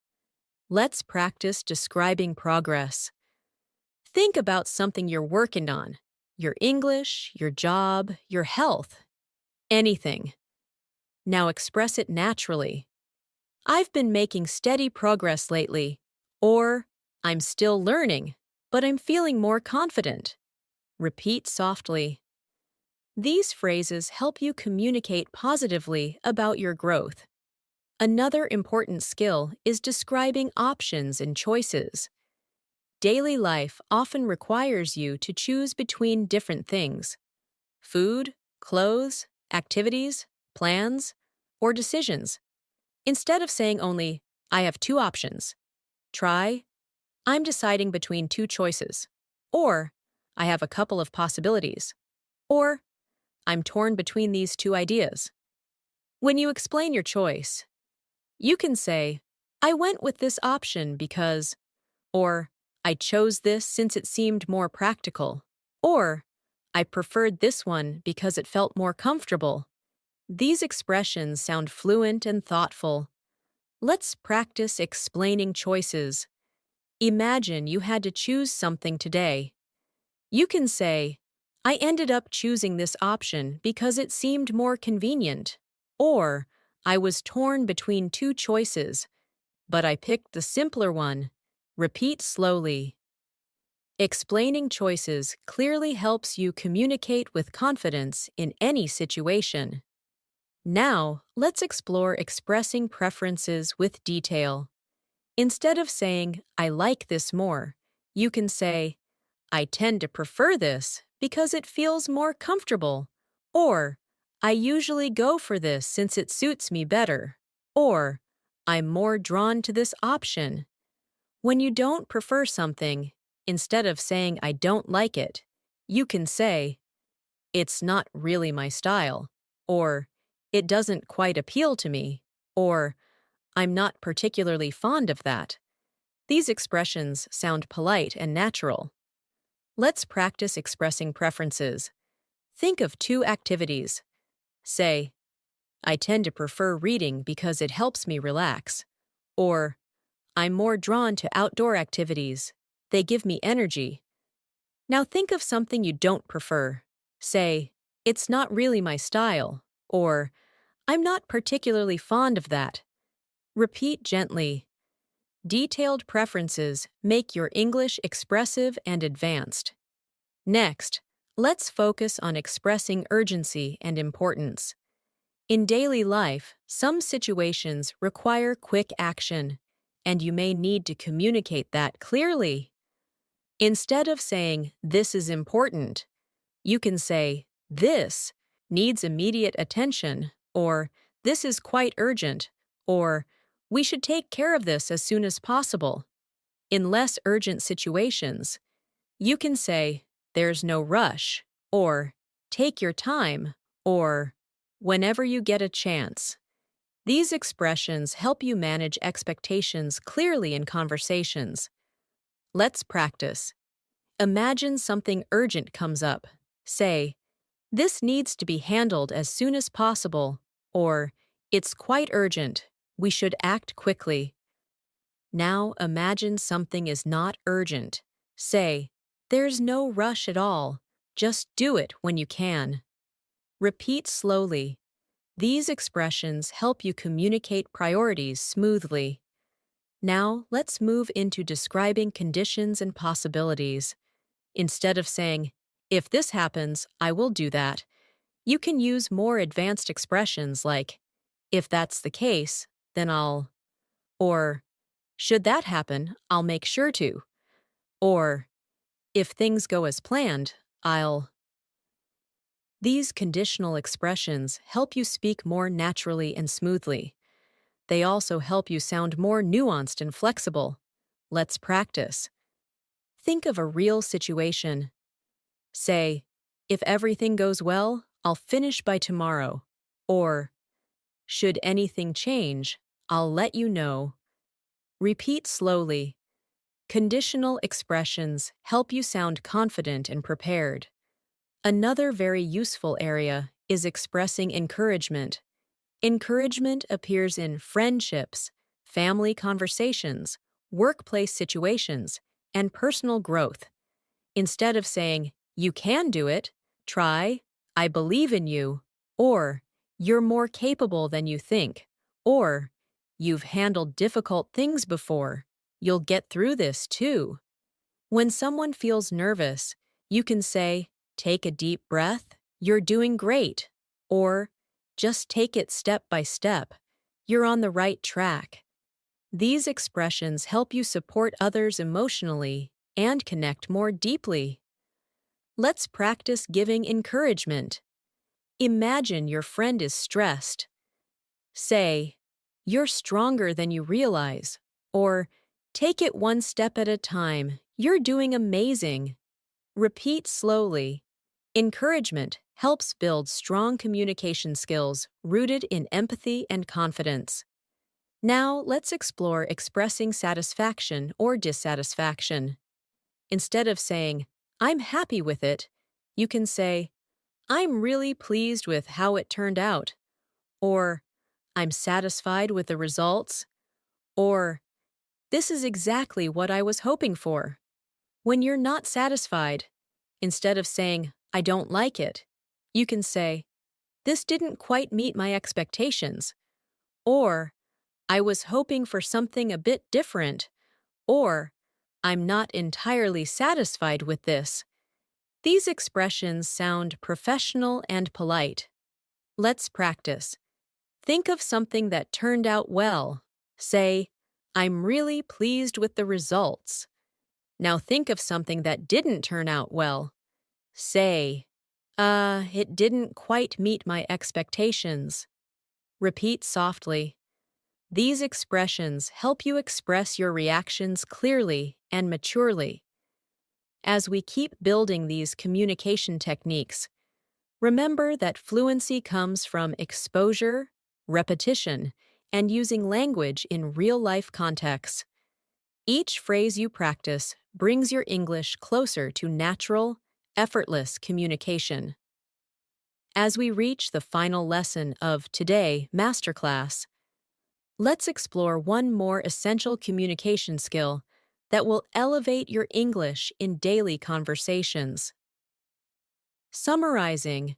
Let's practice describing progress. Think about something you're working on, your English, your job, your health, anything. Now express it naturally. I've been making steady progress lately. Or, I'm still learning, but I'm feeling more confident. Repeat softly. These phrases help you communicate positively about your growth. Another important skill is describing options and choices. Daily life often requires you to choose between different things: food, clothes, activities, plans, or decisions. Instead of saying only, I have two options, try, I'm deciding between two choices, or I have a couple of possibilities, or I'm torn between these two ideas. When you explain your choice, you can say, I went with this option because, or I chose this since it seemed more practical, or I preferred this one because it felt more comfortable. These expressions sound fluent and thoughtful. Let's practice explaining choices. Imagine you had to choose something today. You can say, I ended up choosing this option because it seemed more convenient. Or, I was torn between two choices, but I picked the simpler one. Repeat slowly. Explaining choices clearly helps you communicate with confidence in any situation. Now, let's explore expressing preferences with detail. Instead of saying, I like this more, you can say, I tend to prefer this because it feels more comfortable. Or, I usually go for this since it suits me better. Or, I'm more drawn to this option. When you don't prefer something, instead of saying I don't like it, you can say, it's not really my style, or it doesn't quite appeal to me, or I'm not particularly fond of that. These expressions sound polite and natural. Let's practice expressing preferences. Think of two activities. Say, I tend to prefer reading because it helps me relax. Or, I'm more drawn to outdoor activities. They give me energy. Now think of something you don't prefer. Say, it's not really my style. Or, I'm not particularly fond of that. Repeat gently. Detailed preferences make your English expressive and advanced. Next, let's focus on expressing urgency and importance. In daily life, some situations require quick action, and you may need to communicate that clearly. Instead of saying, this is important, you can say, this needs immediate attention, or this is quite urgent, or we should take care of this as soon as possible. In less urgent situations, you can say, there's no rush, or take your time, or whenever you get a chance. These expressions help you manage expectations clearly in conversations. Let's practice. Imagine something urgent comes up. Say, this needs to be handled as soon as possible, or it's quite urgent. We should act quickly. Now imagine something is not urgent. Say, there's no rush at all. Just do it when you can. Repeat slowly. These expressions help you communicate priorities smoothly. Now, let's move into describing conditions and possibilities. Instead of saying, if this happens, I will do that, you can use more advanced expressions like, if that's the case, then I'll, or, should that happen, I'll make sure to, or, if things go as planned, I'll. These conditional expressions help you speak more naturally and smoothly. They also help you sound more nuanced and flexible. Let's practice. Think of a real situation. Say, if everything goes well, I'll finish by tomorrow. Or, should anything change, I'll let you know. Repeat slowly. Conditional expressions help you sound confident and prepared. Another very useful area is expressing encouragement. Encouragement appears in friendships, family conversations, workplace situations, and personal growth. Instead of saying, "You can do it," try, "I believe in you," or "You're more capable than you think," or "You've handled difficult things before. You'll get through this too." When someone feels nervous, you can say, "Take a deep breath, you're doing great," or "Just take it step by step, you're on the right track." These expressions help you support others emotionally and connect more deeply. Let's practice giving encouragement. Imagine your friend is stressed. Say, "You're stronger than you realize," or "Take it one step at a time, you're doing amazing." Repeat slowly. Encouragement helps build strong communication skills rooted in empathy and confidence. Now, let's explore expressing satisfaction or dissatisfaction. Instead of saying, "I'm happy with it," you can say, "I'm really pleased with how it turned out," or "I'm satisfied with the results," or "This is exactly what I was hoping for." When you're not satisfied, instead of saying, "I don't like it," you can say, "This didn't quite meet my expectations," or "I was hoping for something a bit different," or "I'm not entirely satisfied with this." These expressions sound professional and polite. Let's practice. Think of something that turned out well. Say, "I'm really pleased with the results." Now think of something that didn't turn out well. Say, "It didn't quite meet my expectations." Repeat softly. These expressions help you express your reactions clearly and maturely. As we keep building these communication techniques, remember that fluency comes from exposure, repetition, and using language in real-life contexts. Each phrase you practice brings your English closer to natural, effortless communication. As we reach the final lesson of Today Masterclass, let's explore one more essential communication skill that will elevate your English in daily conversations. Summarizing.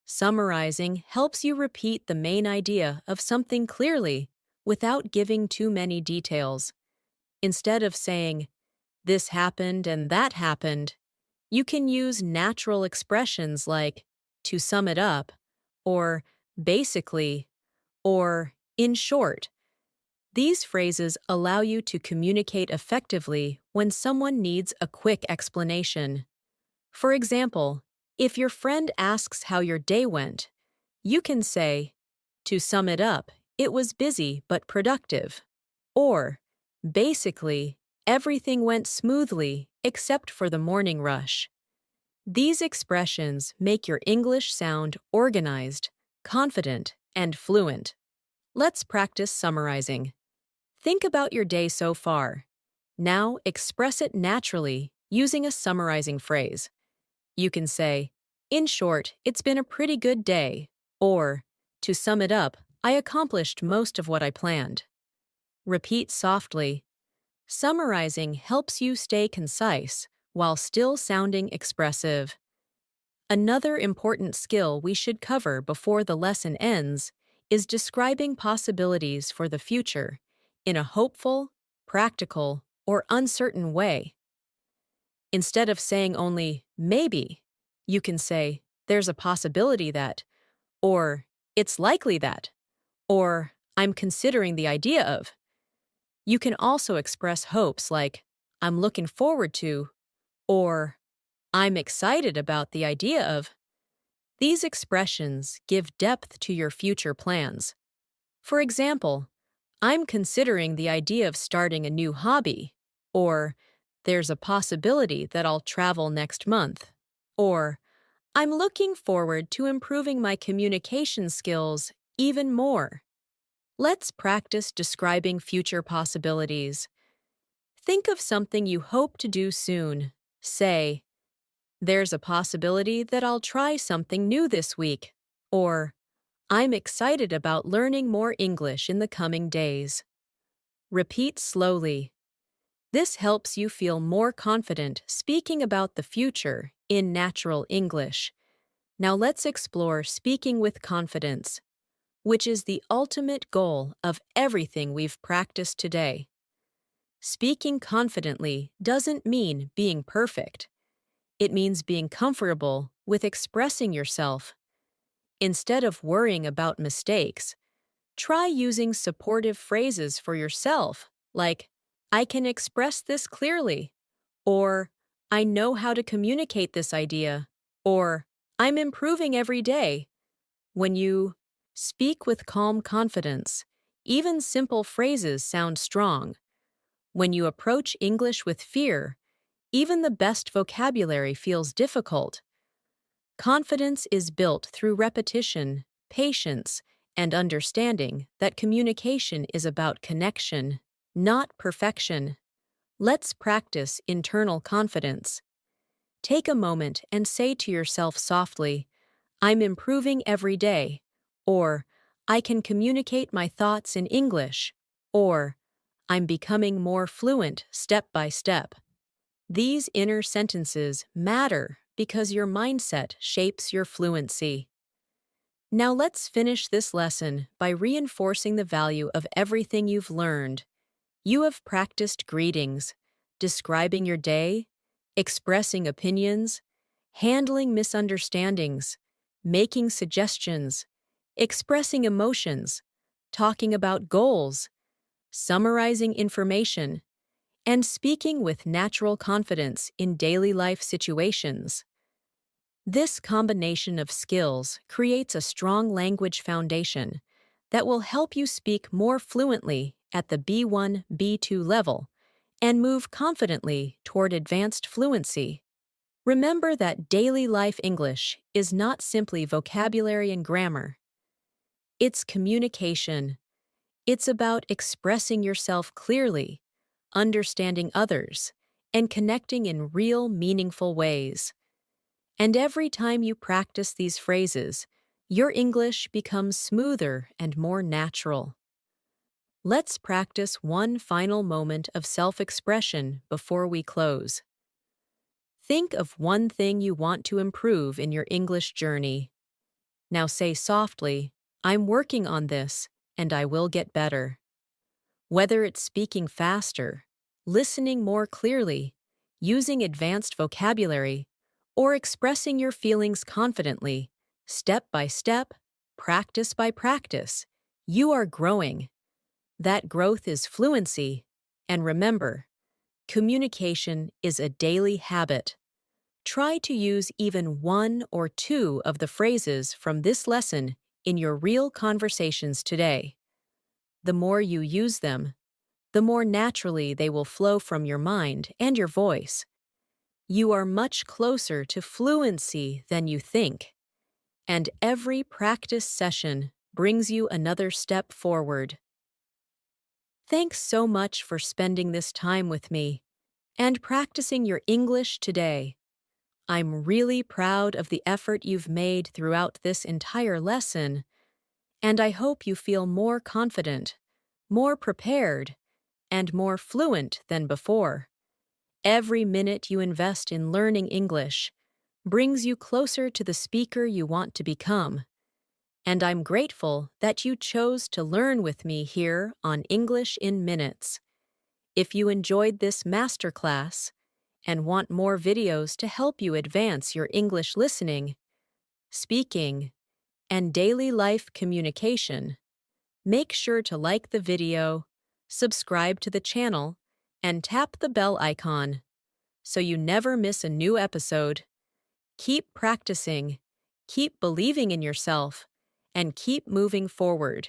Summarizing helps you repeat the main idea of something clearly without giving too many details. Instead of saying, "This happened and that happened," you can use natural expressions like "to sum it up," or "basically," or "in short." These phrases allow you to communicate effectively when someone needs a quick explanation. For example, if your friend asks how your day went, you can say, "To sum it up, it was busy but productive." Or, "Basically, everything went smoothly except for the morning rush." These expressions make your English sound organized, confident, and fluent. Let's practice summarizing. Think about your day so far. Now express it naturally using a summarizing phrase. You can say, "In short, it's been a pretty good day," or, "To sum it up, I accomplished most of what I planned." Repeat softly. Summarizing helps you stay concise while still sounding expressive. Another important skill we should cover before the lesson ends is describing possibilities for the future in a hopeful, practical, or uncertain way. Instead of saying only "maybe," you can say "there's a possibility that," or "it's likely that," or "I'm considering the idea of." You can also express hopes like "I'm looking forward to," or "I'm excited about the idea of." These expressions give depth to your future plans. For example, "I'm considering the idea of starting a new hobby," or "There's a possibility that I'll travel next month," or "I'm looking forward to improving my communication skills even more." Let's practice describing future possibilities. Think of something you hope to do soon. Say, "There's a possibility that I'll try something new this week," or I'm excited about learning more English in the coming days. Repeat slowly. This helps you feel more confident speaking about the future in natural English. Now let's explore speaking with confidence, which is the ultimate goal of everything we've practiced today. Speaking confidently doesn't mean being perfect. It means being comfortable with expressing yourself. Instead of worrying about mistakes, try using supportive phrases for yourself, like, I can express this clearly, or I know how to communicate this idea, or I'm improving every day. When you speak with calm confidence, even simple phrases sound strong. When you approach English with fear, even the best vocabulary feels difficult. Confidence is built through repetition, patience, and understanding that communication is about connection, not perfection. Let's practice internal confidence. Take a moment and say to yourself softly, I'm improving every day, or I can communicate my thoughts in English, or I'm becoming more fluent step by step. These inner sentences matter because your mindset shapes your fluency. Now let's finish this lesson by reinforcing the value of everything you've learned. You have practiced greetings, describing your day, expressing opinions, handling misunderstandings, making suggestions, expressing emotions, talking about goals, summarizing information, and speaking with natural confidence in daily life situations. This combination of skills creates a strong language foundation that will help you speak more fluently at the B1, B2 level and move confidently toward advanced fluency. Remember that daily life English is not simply vocabulary and grammar. It's communication. It's about expressing yourself clearly, understanding others, and connecting in real, meaningful ways. And every time you practice these phrases, your English becomes smoother and more natural. Let's practice one final moment of self-expression before we close. Think of one thing you want to improve in your English journey. Now say softly, I'm working on this, and I will get better. Whether it's speaking faster, listening more clearly, using advanced vocabulary, or expressing your feelings confidently, step by step, practice by practice, you are growing. That growth is fluency. And remember, communication is a daily habit. Try to use even one or two of the phrases from this lesson in your real conversations today. The more you use them, the more naturally they will flow from your mind and your voice. You are much closer to fluency than you think, and every practice session brings you another step forward. Thanks so much for spending this time with me and practicing your English today. I'm really proud of the effort you've made throughout this entire lesson, and I hope you feel more confident, more prepared, and more fluent than before. Every minute you invest in learning English brings you closer to the speaker you want to become. And I'm grateful that you chose to learn with me here on English in Minutes. If you enjoyed this masterclass and want more videos to help you advance your English listening, speaking, and daily life communication, make sure to like the video, subscribe to the channel, and tap the bell icon so you never miss a new episode. Keep practicing, keep believing in yourself, and keep moving forward.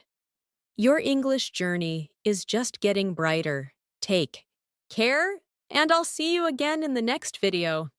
Your English journey is just getting brighter. Take care, and I'll see you again in the next video.